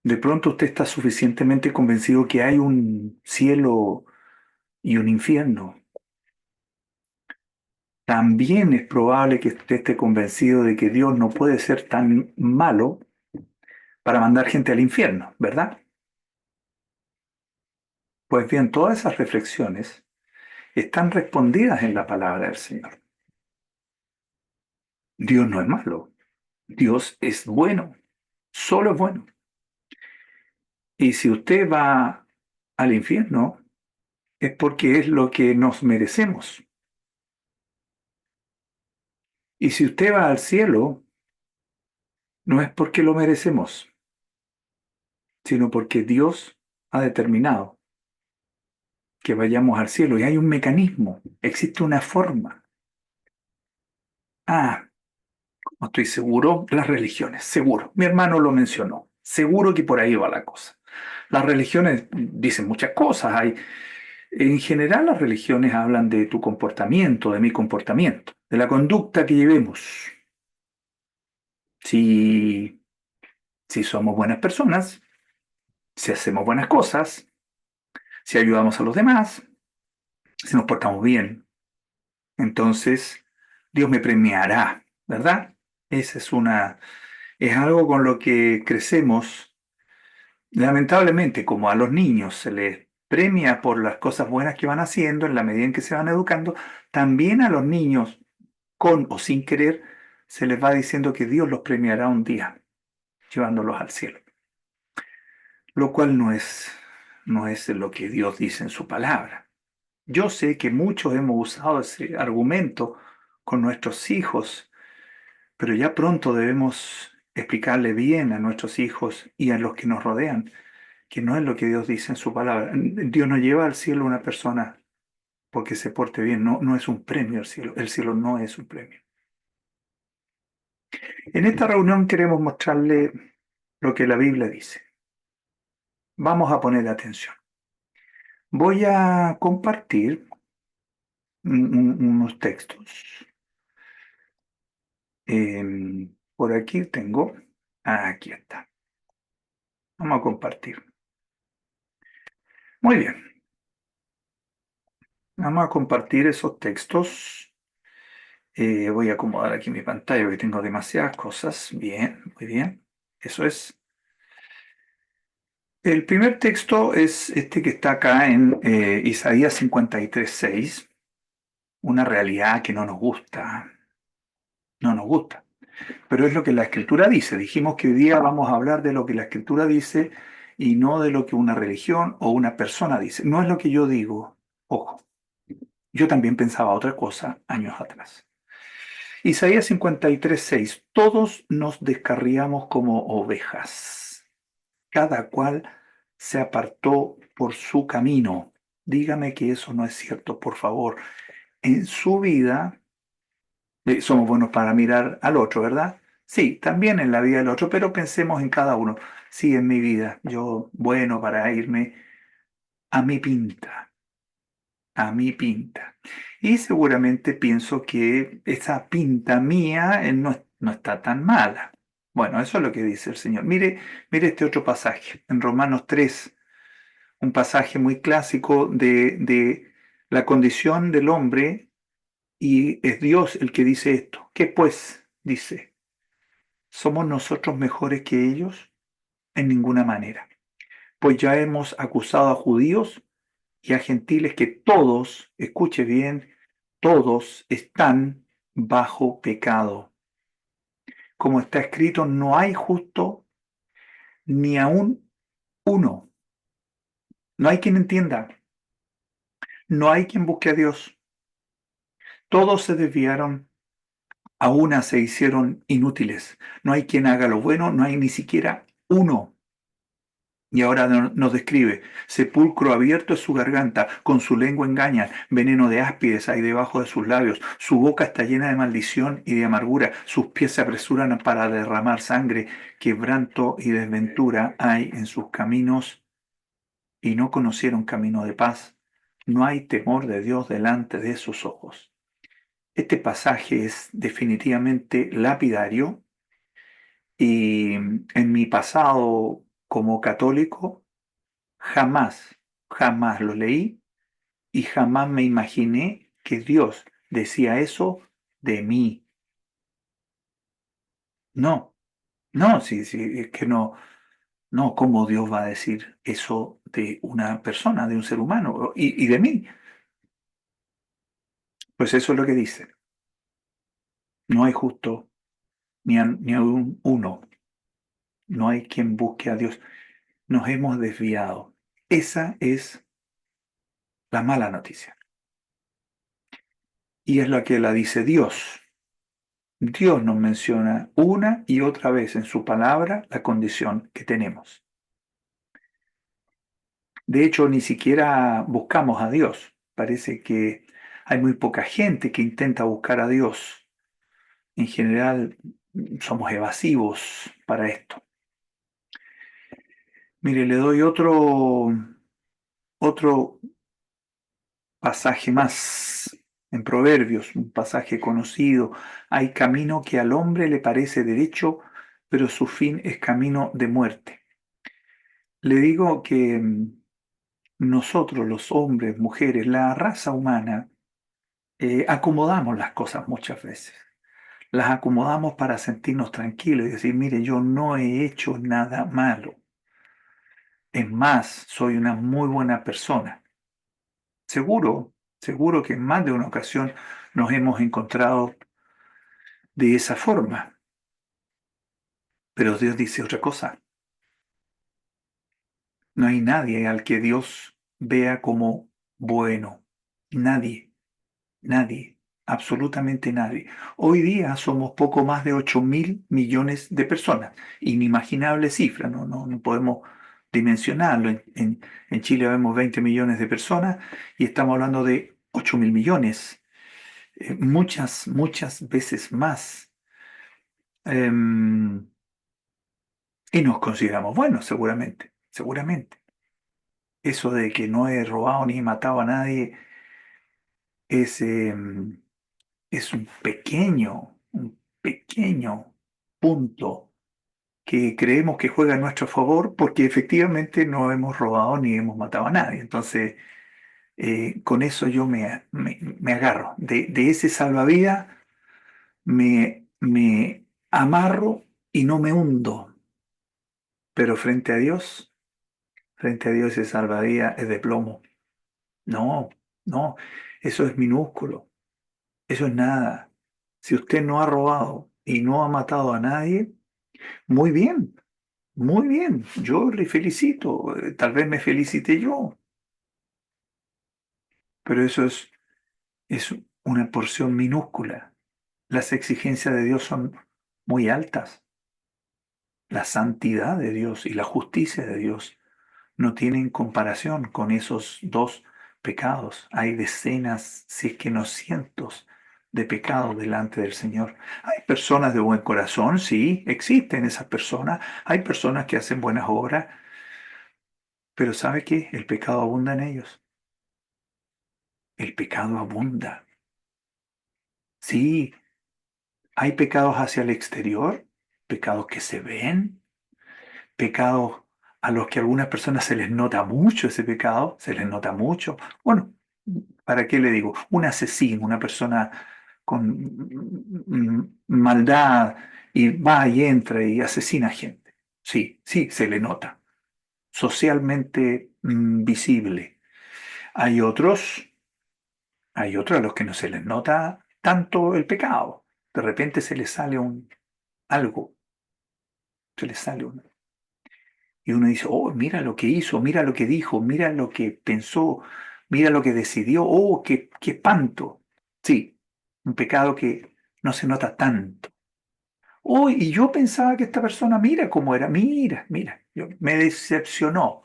De pronto usted está suficientemente convencido que hay un cielo y un infierno. También es probable que usted esté convencido de que Dios no puede ser tan malo para mandar gente al infierno, ¿verdad? Pues bien, todas esas reflexiones están respondidas en la palabra del Señor. Dios no es malo, Dios es bueno, solo es bueno. Y si usted va al infierno, es porque es lo que nos merecemos. Y si usted va al cielo, no es porque lo merecemos, sino porque Dios ha determinado que vayamos al cielo. Y hay un mecanismo, existe una forma. Ah, no estoy seguro, las religiones, seguro. Mi hermano lo mencionó. Seguro que por ahí va la cosa. Las religiones dicen muchas cosas. En general, las religiones hablan de tu comportamiento, de mi comportamiento, de la conducta que llevemos. Si, si somos buenas personas, si hacemos buenas cosas, si ayudamos a los demás, si nos portamos bien, entonces Dios me premiará, ¿verdad? Esa es algo con lo que crecemos. Lamentablemente, como a los niños se les premia por las cosas buenas que van haciendo en la medida en que se van educando, también a los niños, con o sin querer, se les va diciendo que Dios los premiará un día, llevándolos al cielo. Lo cual no es lo que Dios dice en su palabra. Yo sé que muchos hemos usado ese argumento con nuestros hijos, pero ya pronto debemos explicarle bien a nuestros hijos y a los que nos rodean que no es lo que Dios dice en su palabra. Dios no lleva al cielo a una persona porque se porte bien. No, no es un premio el cielo. El cielo no es un premio. En esta reunión queremos mostrarle lo que la Biblia dice. Vamos a poner atención. Voy a compartir unos textos. Por aquí tengo. Aquí está. Vamos a compartir. Muy bien. Vamos a compartir esos textos. Voy a acomodar aquí mi pantalla porque tengo demasiadas cosas. Bien, muy bien. Eso es. El primer texto es este que está acá en Isaías 53:6, una realidad que no nos gusta, no nos gusta, pero es lo que la Escritura dice. Dijimos que hoy día vamos a hablar de lo que la Escritura dice y no de lo que una religión o una persona dice. No es lo que yo digo, ojo, yo también pensaba otra cosa años atrás. Isaías 53:6, todos nos descarriamos como ovejas, cada cual se apartó por su camino. Dígame que eso no es cierto, por favor. En su vida, somos buenos para mirar al otro, ¿verdad? Sí, también en la vida del otro, pero pensemos en cada uno. Sí, en mi vida, yo bueno para irme a mi pinta, a mi pinta. Y seguramente pienso que esa pinta mía no está tan mala. Bueno, eso es lo que dice el Señor. Mire, mire este otro pasaje, en Romanos 3, un pasaje muy clásico de la condición del hombre, y es Dios el que dice esto. ¿Qué pues? Dice, ¿somos nosotros mejores que ellos? En ninguna manera. Pues ya hemos acusado a judíos y a gentiles que todos, escuche bien, todos están bajo pecado. Como está escrito, no hay justo ni aún uno. No hay quien entienda. No hay quien busque a Dios. Todos se desviaron, a una se hicieron inútiles. No hay quien haga lo bueno, no hay ni siquiera uno. Y ahora nos describe, sepulcro abierto es su garganta, con su lengua engaña, veneno de áspides hay debajo de sus labios, su boca está llena de maldición y de amargura, sus pies se apresuran para derramar sangre, quebranto y desventura hay en sus caminos y no conocieron camino de paz. No hay temor de Dios delante de sus ojos. Este pasaje es definitivamente lapidario y en mi pasado como católico jamás, jamás lo leí y jamás me imaginé que Dios decía eso de mí. No, no, sí, sí, es que no, no, ¿cómo Dios va a decir eso de una persona, de un ser humano y de mí? Pues eso es lo que dice. No hay justo ni aun uno. No hay quien busque a Dios. Nos hemos desviado. Esa es la mala noticia. Y es la que la dice Dios. Dios nos menciona una y otra vez en su palabra la condición que tenemos. De hecho, ni siquiera buscamos a Dios. Parece que hay muy poca gente que intenta buscar a Dios. En general, somos evasivos para esto. Mire, le doy otro pasaje más en Proverbios, un pasaje conocido. Hay camino que al hombre le parece derecho, pero su fin es camino de muerte. Le digo que nosotros, los hombres, mujeres, la raza humana, acomodamos las cosas muchas veces. Las acomodamos para sentirnos tranquilos y decir, mire, yo no he hecho nada malo. Es más, soy una muy buena persona. Seguro, seguro que en más de una ocasión nos hemos encontrado de esa forma. Pero Dios dice otra cosa. No hay nadie al que Dios vea como bueno. Nadie. Nadie, absolutamente nadie. Hoy día somos poco más de 8.000 millones de personas. Inimaginable cifra, no podemos dimensionarlo. En Chile vemos 20 millones de personas y estamos hablando de 8.000 millones, muchas, muchas veces más. Em, y nos consideramos buenos, seguramente, seguramente. Eso de que no he robado ni he matado a nadie es, es un pequeño punto que creemos que juega a nuestro favor porque efectivamente no hemos robado ni hemos matado a nadie. Entonces, con eso yo me agarro. De ese salvavidas me amarro y no me hundo. Pero frente a Dios ese salvavidas es de plomo. No, no, eso es minúsculo. Eso es nada. Si usted no ha robado y no ha matado a nadie, muy bien, muy bien. Yo le felicito. Tal vez me felicite yo, pero eso es una porción minúscula. Las exigencias de Dios son muy altas. La santidad de Dios y la justicia de Dios no tienen comparación con esos dos pecados. Hay decenas, si es que no cientos, de pecados delante del Señor. Hay personas de buen corazón, sí, existen esas personas. Hay personas que hacen buenas obras, pero ¿sabe qué? El pecado abunda en ellos. El pecado abunda. Sí, hay pecados hacia el exterior, pecados que se ven, pecados a los que a algunas personas se les nota mucho ese pecado, se les nota mucho. Bueno, ¿para qué le digo? Un asesino, una persona con maldad y va y entra y asesina gente. Sí, sí, se le nota. Socialmente visible. Hay otros, hay otros a los que no se les nota tanto el pecado. De repente se les sale algo, se les sale un, y uno dice, oh, mira lo que hizo, mira lo que dijo, mira lo que pensó, mira lo que decidió, oh, qué espanto. Sí, un pecado que no se nota tanto. Oh, y yo pensaba que esta persona, mira cómo era, mira, me decepcionó.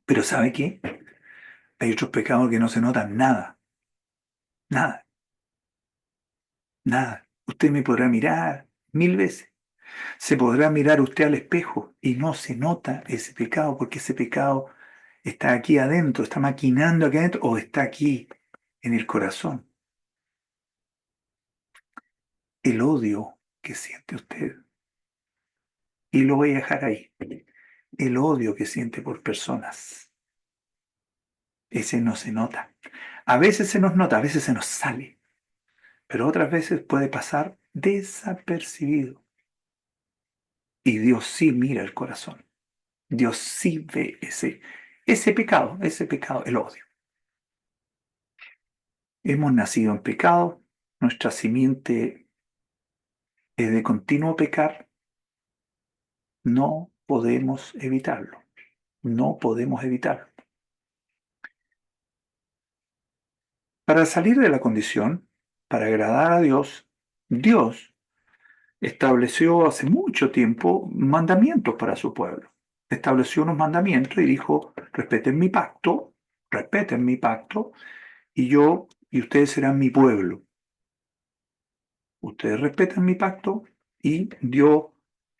Pero ¿sabe qué? Hay otros pecados que no se notan nada, nada, nada. Usted me podrá mirar 1000 veces. Se podrá mirar usted al espejo y no se nota ese pecado porque ese pecado está aquí adentro, está maquinando aquí adentro o está aquí en el corazón. El odio que siente usted, y lo voy a dejar ahí, el odio que siente por personas, ese no se nota. A veces se nos nota, a veces se nos sale, pero otras veces puede pasar desapercibido. Y Dios sí mira el corazón. Dios sí ve ese pecado, el odio. Hemos nacido en pecado, nuestra simiente es de continuo pecar, no podemos evitarlo, no podemos evitarlo. Para salir de la condición, para agradar a Dios, Dios estableció hace mucho tiempo mandamientos para su pueblo. Estableció unos mandamientos y dijo, respeten mi pacto, y yo y ustedes serán mi pueblo. Ustedes respetan mi pacto y dio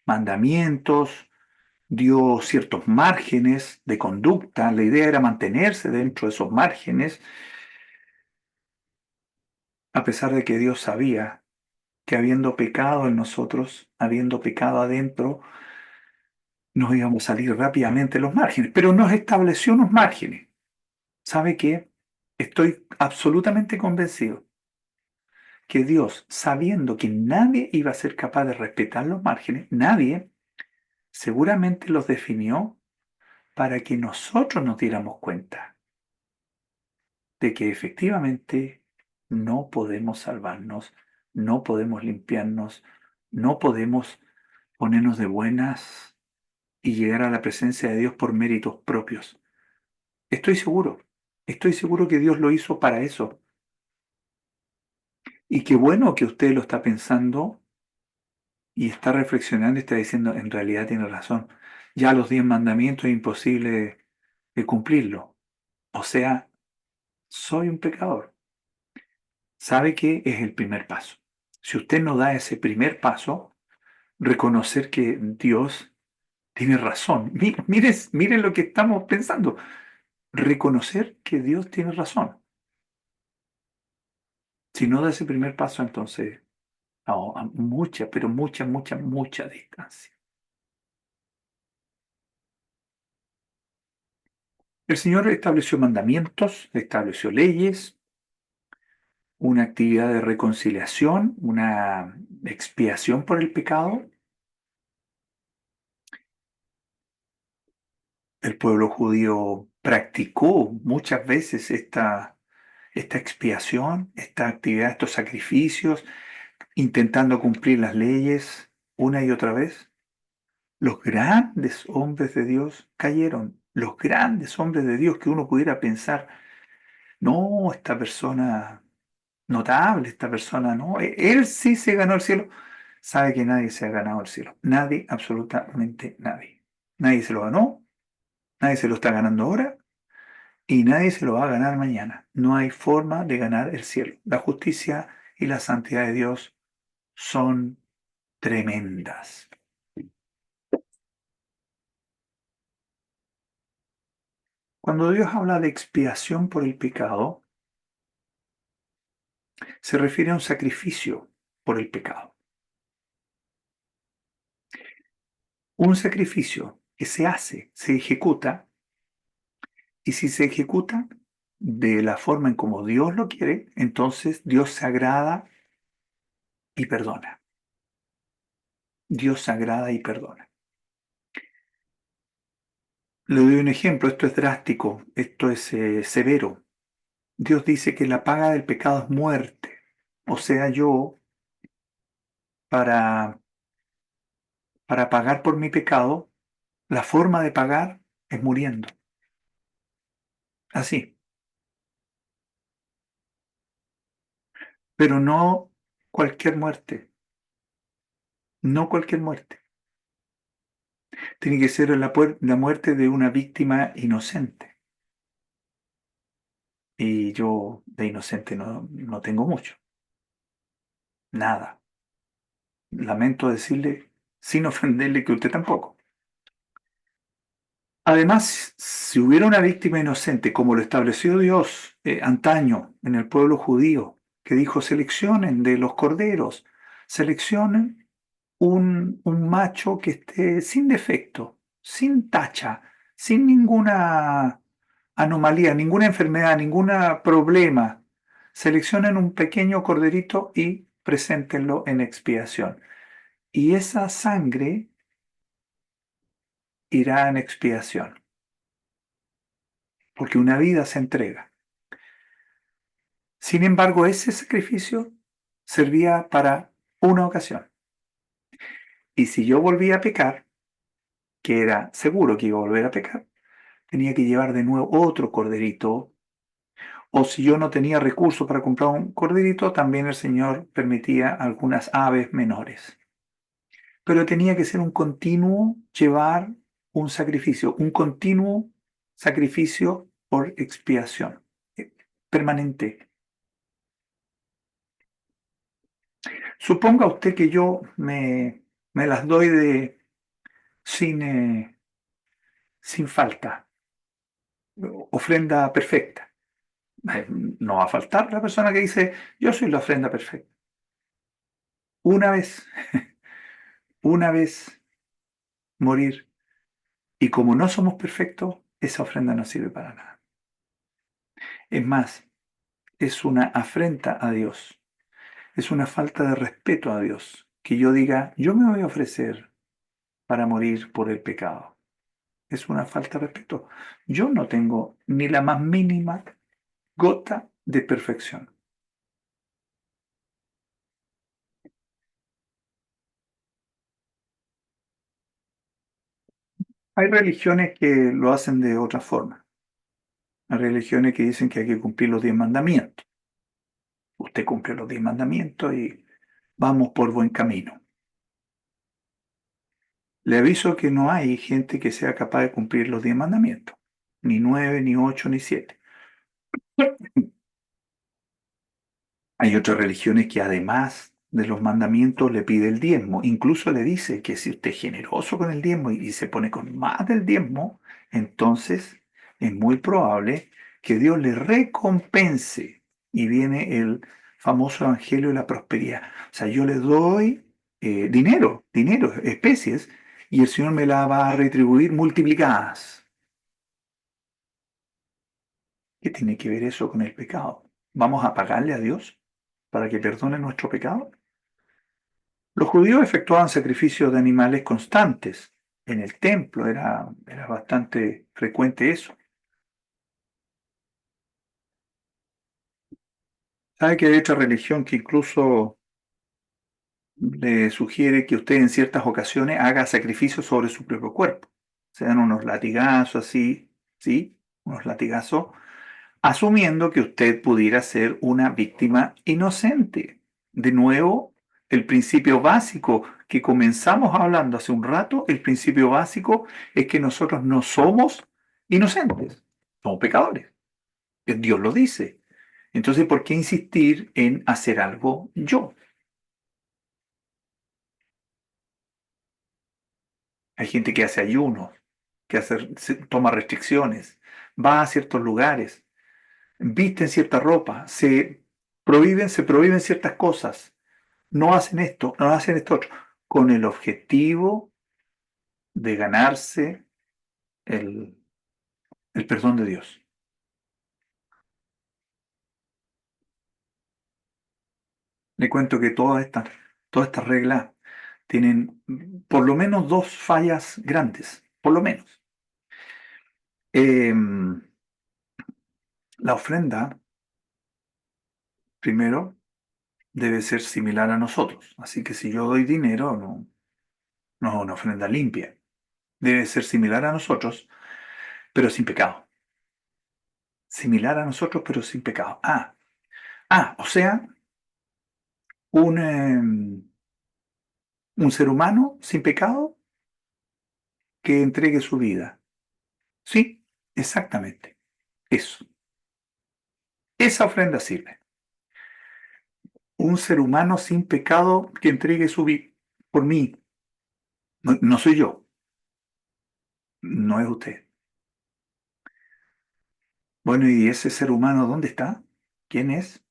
mandamientos, dio ciertos márgenes de conducta. La idea era mantenerse dentro de esos márgenes, a pesar de que Dios sabía que habiendo pecado en nosotros, habiendo pecado adentro, nos íbamos a salir rápidamente de los márgenes, pero nos estableció unos márgenes. ¿Sabe qué? Estoy absolutamente convencido que Dios, sabiendo que nadie iba a ser capaz de respetar los márgenes, nadie seguramente los definió para que nosotros nos diéramos cuenta de que efectivamente no podemos salvarnos, no podemos limpiarnos, no podemos ponernos de buenas y llegar a la presencia de Dios por méritos propios. Estoy seguro que Dios lo hizo para eso. Y qué bueno que usted lo está pensando y está reflexionando y está diciendo, en realidad tiene razón. Ya los 10 mandamientos es imposible de cumplirlo. O sea, soy un pecador. ¿Sabe qué es el primer paso? Si usted no da ese primer paso, reconocer que Dios tiene razón. Miren lo que estamos pensando. Reconocer que Dios tiene razón. Si no da ese primer paso, entonces, no, a mucha, pero mucha, mucha, mucha distancia. El Señor estableció mandamientos, estableció leyes, una actividad de reconciliación, una expiación por el pecado. El pueblo judío practicó muchas veces esta expiación, esta actividad, estos sacrificios, intentando cumplir las leyes una y otra vez. Los grandes hombres de Dios cayeron. Los grandes hombres de Dios que uno pudiera pensar, no, esta persona notable, esta persona no, él sí se ganó el cielo. Sabe que nadie se ha ganado el cielo. Nadie, absolutamente nadie. Nadie se lo ganó, nadie se lo está ganando ahora y nadie se lo va a ganar mañana. No hay forma de ganar el cielo. La justicia y la santidad de Dios son tremendas. Cuando Dios habla de expiación por el pecado, se refiere a un sacrificio por el pecado. Un sacrificio que se hace, se ejecuta, y si se ejecuta de la forma en como Dios lo quiere, entonces Dios se agrada y perdona. Dios se agrada y perdona. Le doy un ejemplo, esto es drástico, esto es severo. Dios dice que la paga del pecado es muerte. O sea, yo, para, para pagar por mi pecado, la forma de pagar es muriendo. Así. Pero no cualquier muerte. No cualquier muerte. Tiene que ser la muerte de una víctima inocente. Y yo de inocente no tengo mucho. Nada. Lamento decirle, sin ofenderle, que usted tampoco. Además, si hubiera una víctima inocente, como lo estableció Dios antaño en el pueblo judío, que dijo: seleccionen de los corderos, seleccionen un macho que esté sin defecto, sin tacha, sin ninguna anomalía, ninguna enfermedad, ningún problema. Seleccionen un pequeño corderito y preséntenlo en expiación. Y esa sangre irá en expiación, porque una vida se entrega. Sin embargo, ese sacrificio servía para una ocasión. Y si yo volvía a pecar, que era seguro que iba a volver a pecar, tenía que llevar de nuevo otro corderito. O si yo no tenía recursos para comprar un corderito, también el Señor permitía algunas aves menores. Pero tenía que ser un continuo llevar un sacrificio, un continuo sacrificio por expiación, permanente. Suponga usted que yo me las doy sin, sin falta, ofrenda perfecta. No va a faltar la persona que dice: yo soy la ofrenda perfecta. Una vez, una vez morir. Y como no somos perfectos, esa ofrenda no sirve para nada. Es más, es una afrenta a Dios. Es una falta de respeto a Dios. Que yo diga: yo me voy a ofrecer para morir por el pecado. Es una falta de respeto. Yo no tengo ni la más mínima gota de perfección. Hay religiones que lo hacen de otra forma. Hay religiones que dicen que hay que cumplir los 10 mandamientos. Usted cumple los 10 mandamientos y vamos por buen camino. Le aviso que no hay gente que sea capaz de cumplir los 10 mandamientos. Ni 9, ni 8, ni 7. Hay otras religiones que además de los mandamientos le pide el diezmo. Incluso le dice que si usted es generoso con el diezmo y se pone con más del diezmo, entonces es muy probable que Dios le recompense. Y viene el famoso evangelio de la prosperidad. O sea, yo le doy dinero, especies, y el Señor me la va a retribuir multiplicadas. ¿Qué tiene que ver eso con el pecado? ¿Vamos a pagarle a Dios para que perdone nuestro pecado? Los judíos efectuaban sacrificios de animales constantes. En el templo era bastante frecuente eso. ¿Sabe que hay otra religión que incluso le sugiere que usted en ciertas ocasiones haga sacrificios sobre su propio cuerpo? Se dan unos latigazos así, ¿sí? Unos latigazos, asumiendo que usted pudiera ser una víctima inocente. De nuevo, el principio básico que comenzamos hablando hace un rato, el principio básico es que nosotros no somos inocentes, somos pecadores. Dios lo dice. Entonces, ¿por qué insistir en hacer algo yo? Hay gente que hace ayunos, toma restricciones, va a ciertos lugares, visten cierta ropa, se prohíben ciertas cosas, no hacen esto, no hacen esto otro, con el objetivo de ganarse el, el perdón de Dios. Le cuento que todas estas reglas tienen por lo menos dos fallas grandes, por lo menos. Em, la ofrenda, primero, debe ser similar a nosotros. Así que si yo doy dinero, no es una ofrenda limpia. Debe ser similar a nosotros, pero sin pecado. Similar a nosotros, pero sin pecado. O sea, un ser humano sin pecado que entregue su vida. Sí, exactamente. Eso. Esa ofrenda sirve. Un ser humano sin pecado que entregue su vida por mí. No, no soy yo, no es usted. Bueno, ¿y ese ser humano dónde está? ¿Quién es?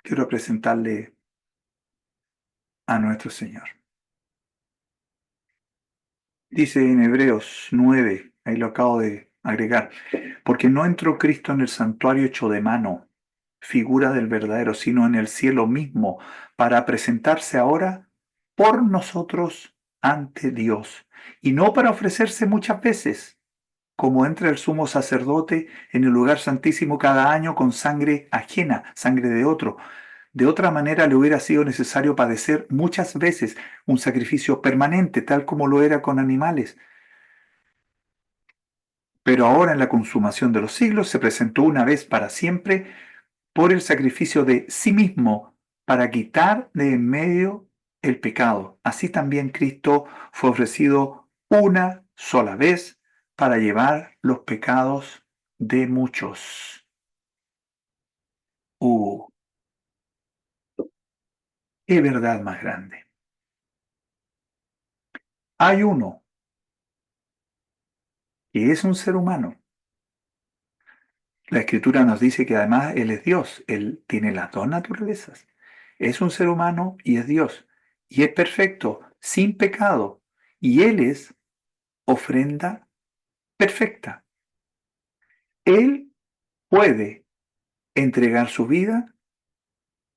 Quiero presentarle a nuestro Señor. Dice en Hebreos 9, ahí lo acabo de agregar, porque no entró Cristo en el santuario hecho de mano, figura del verdadero, sino en el cielo mismo, para presentarse ahora por nosotros ante Dios, y no para ofrecerse muchas veces, como entra el sumo sacerdote en el lugar santísimo cada año con sangre ajena, sangre de otro. De otra manera le hubiera sido necesario padecer muchas veces un sacrificio permanente, tal como lo era con animales. Pero ahora en la consumación de los siglos se presentó una vez para siempre por el sacrificio de sí mismo para quitar de en medio el pecado. Así también Cristo fue ofrecido una sola vez para llevar los pecados de muchos. ¡Uh! ¡Qué verdad más grande! Hay uno que es un ser humano. La Escritura nos dice que además Él es Dios, Él tiene las dos naturalezas. Es un ser humano y es Dios. Y es perfecto, sin pecado. Y Él es ofrenda perfecta. Él puede entregar su vida,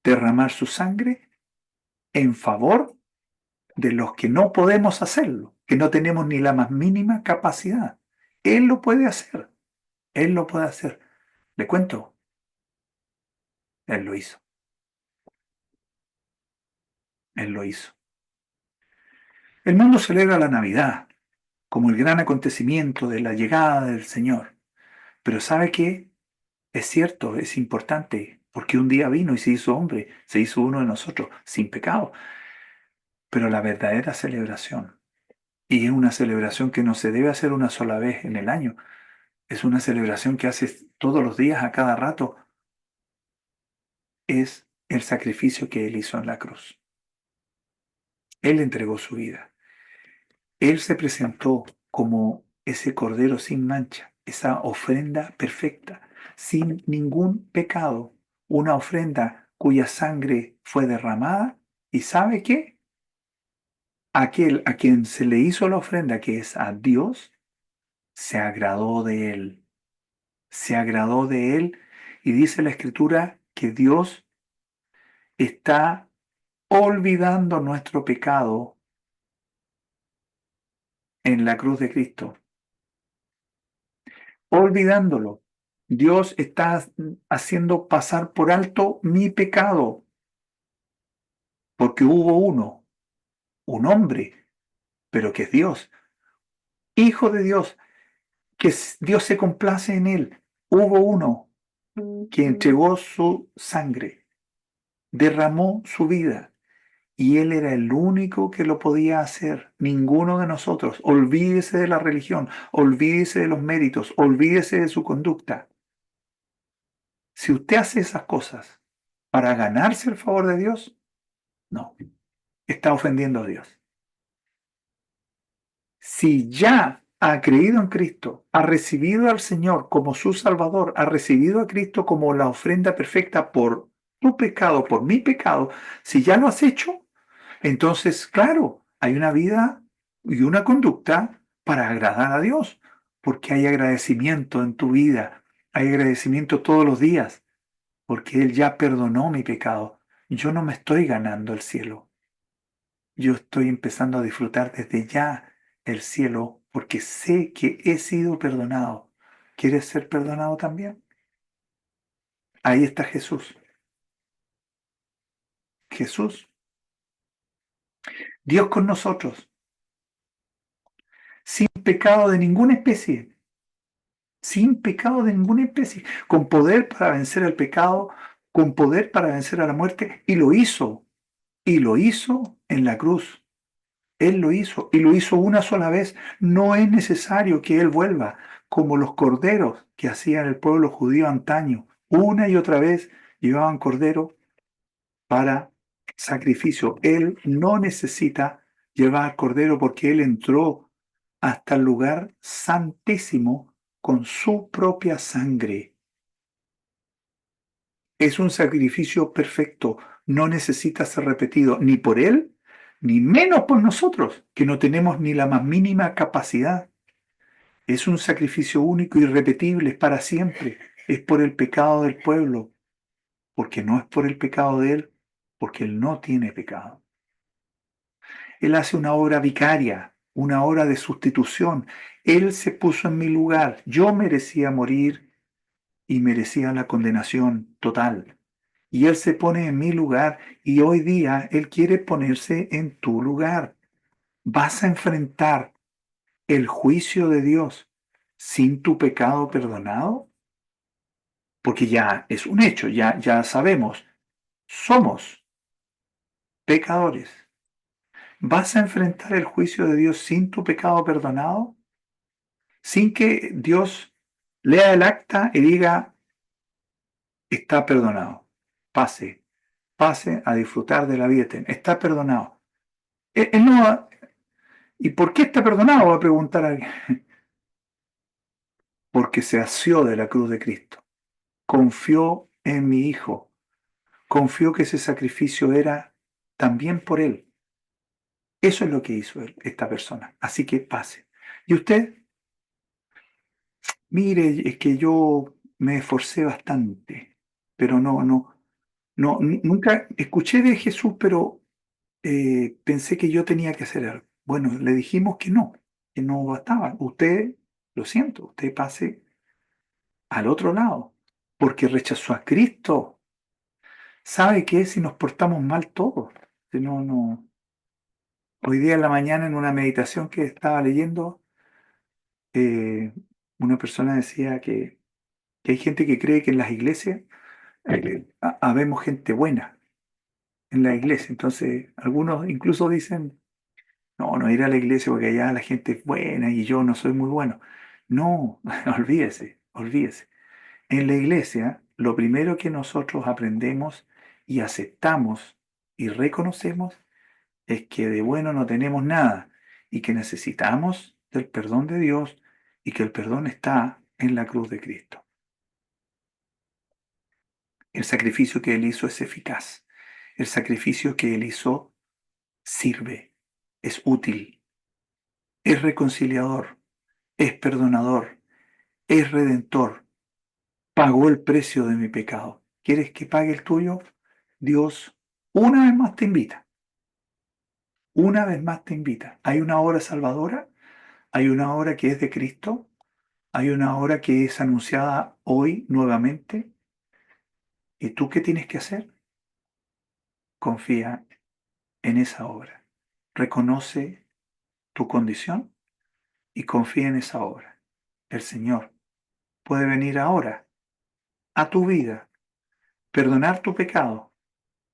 derramar su sangre en favor de los que no podemos hacerlo, que no tenemos ni la más mínima capacidad. Él lo puede hacer. Él lo puede hacer. Le cuento, Él lo hizo. Él lo hizo. El mundo celebra la Navidad como el gran acontecimiento de la llegada del Señor. Pero ¿sabe qué? Es cierto, es importante, porque un día vino y se hizo hombre, se hizo uno de nosotros, sin pecado. Pero la verdadera celebración, y es una celebración que no se debe hacer una sola vez en el año, es una celebración que haces todos los días, a cada rato, es el sacrificio que Él hizo en la cruz. Él entregó su vida. Él se presentó como ese cordero sin mancha, esa ofrenda perfecta, sin ningún pecado, una ofrenda cuya sangre fue derramada. ¿Y sabe qué? Aquel a quien se le hizo la ofrenda, que es a Dios, se agradó de él. Se agradó de él y dice la Escritura que Dios está olvidando nuestro pecado en la cruz de Cristo. Olvidándolo. Dios está haciendo pasar por alto mi pecado, porque hubo uno, un hombre, pero que es Dios, hijo de Dios, que Dios se complace en él. Hubo uno que entregó su sangre, derramó su vida, y él era el único que lo podía hacer, ninguno de nosotros. Olvídese de la religión, olvídese de los méritos, olvídese de su conducta. Si usted hace esas cosas para ganarse el favor de Dios, no, está ofendiendo a Dios. Si ya ha creído en Cristo, ha recibido al Señor como su Salvador, ha recibido a Cristo como la ofrenda perfecta por tu pecado, por mi pecado, si ya lo has hecho, entonces, claro, hay una vida y una conducta para agradar a Dios, porque hay agradecimiento en tu vida, hay agradecimiento todos los días, porque Él ya perdonó mi pecado. Yo no me estoy ganando el cielo. Yo estoy empezando a disfrutar desde ya el cielo porque sé que he sido perdonado. ¿Quieres ser perdonado también? Ahí está Jesús. Jesús, Dios con nosotros, sin pecado de ninguna especie, sin pecado de ninguna especie, con poder para vencer el pecado, con poder para vencer a la muerte, y lo hizo en la cruz. Él lo hizo y lo hizo una sola vez. No es necesario que Él vuelva como los corderos que hacían el pueblo judío antaño. Una y otra vez llevaban cordero para sacrificio. Él no necesita llevar cordero porque Él entró hasta el lugar santísimo con su propia sangre. Es un sacrificio perfecto, no necesita ser repetido ni por Él, ni menos por nosotros, que no tenemos ni la más mínima capacidad. Es un sacrificio único y irrepetible, es para siempre. Es por el pecado del pueblo, porque no es por el pecado de Él, porque Él no tiene pecado. Él hace una obra vicaria, una obra de sustitución. Él se puso en mi lugar. Yo merecía morir y merecía la condenación total. Y Él se pone en mi lugar y hoy día Él quiere ponerse en tu lugar. ¿Vas a enfrentar el juicio de Dios sin tu pecado perdonado? Porque ya es un hecho, ya sabemos, somos pecadores. ¿Vas a enfrentar el juicio de Dios sin tu pecado perdonado? Sin que Dios lea el acta y diga, está perdonado. Pase, pase a disfrutar de la vida eterna. Está perdonado. Él no va, ¿y por qué está perdonado? Va a preguntar alguien. Porque se asió de la cruz de Cristo. Confió en mi Hijo. Confió que ese sacrificio era también por Él. Eso es lo que hizo esta persona. Así que pase. ¿Y usted? Mire, es que yo me esforcé bastante, pero nunca escuché de Jesús, pero pensé que yo tenía que hacer algo. Bueno, le dijimos que no bastaba. Usted, lo siento, usted pase al otro lado, porque rechazó a Cristo. ¿Sabe qué? Si nos portamos mal todos. Si no. Hoy día en la mañana en una meditación que estaba leyendo, eh, una persona decía que hay gente que cree que en las iglesias habemos gente buena en la iglesia. Entonces, algunos incluso dicen, no ir a la iglesia porque allá la gente es buena y yo no soy muy bueno. No, olvídese, olvídese. En la iglesia, lo primero que nosotros aprendemos y aceptamos y reconocemos es que de bueno no tenemos nada y que necesitamos del perdón de Dios y que el perdón está en la cruz de Cristo. El sacrificio que Él hizo es eficaz. El sacrificio que Él hizo sirve, es útil, es reconciliador, es perdonador, es redentor. Pagó el precio de mi pecado. ¿Quieres que pague el tuyo? Dios una vez más te invita. Una vez más te invita. Hay una obra salvadora, hay una obra que es de Cristo, hay una obra que es anunciada hoy nuevamente. ¿Y tú qué tienes que hacer? Confía en esa obra. Reconoce tu condición y confía en esa obra. El Señor puede venir ahora a tu vida, perdonar tu pecado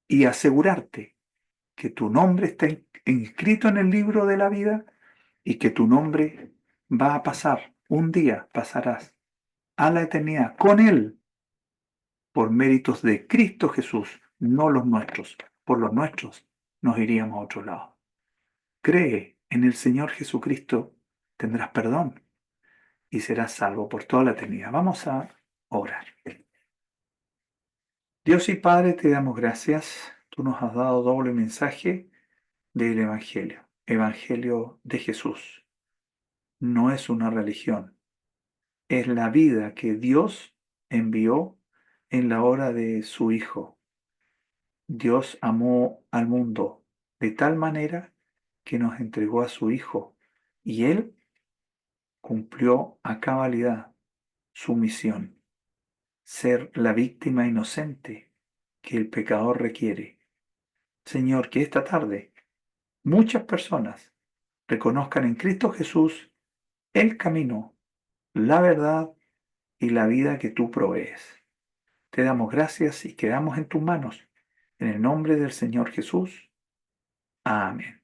y asegurarte que tu nombre está inscrito en el libro de la vida y que tu nombre va a pasar. Un día pasarás a la eternidad con Él por méritos de Cristo Jesús, no los nuestros. Por los nuestros nos iríamos a otro lado. Cree en el Señor Jesucristo, tendrás perdón y serás salvo por toda la eternidad. Vamos a orar. Dios y Padre, te damos gracias. Tú nos has dado doble mensaje del Evangelio. Evangelio de Jesús. No es una religión, es la vida que Dios envió en la hora de su Hijo. Dios amó al mundo de tal manera que nos entregó a su Hijo y Él cumplió a cabalidad su misión, ser la víctima inocente que el pecador requiere. Señor, que esta tarde muchas personas reconozcan en Cristo Jesús el camino, la verdad y la vida que tú provees. Te damos gracias y quedamos en tus manos. En el nombre del Señor Jesús. Amén.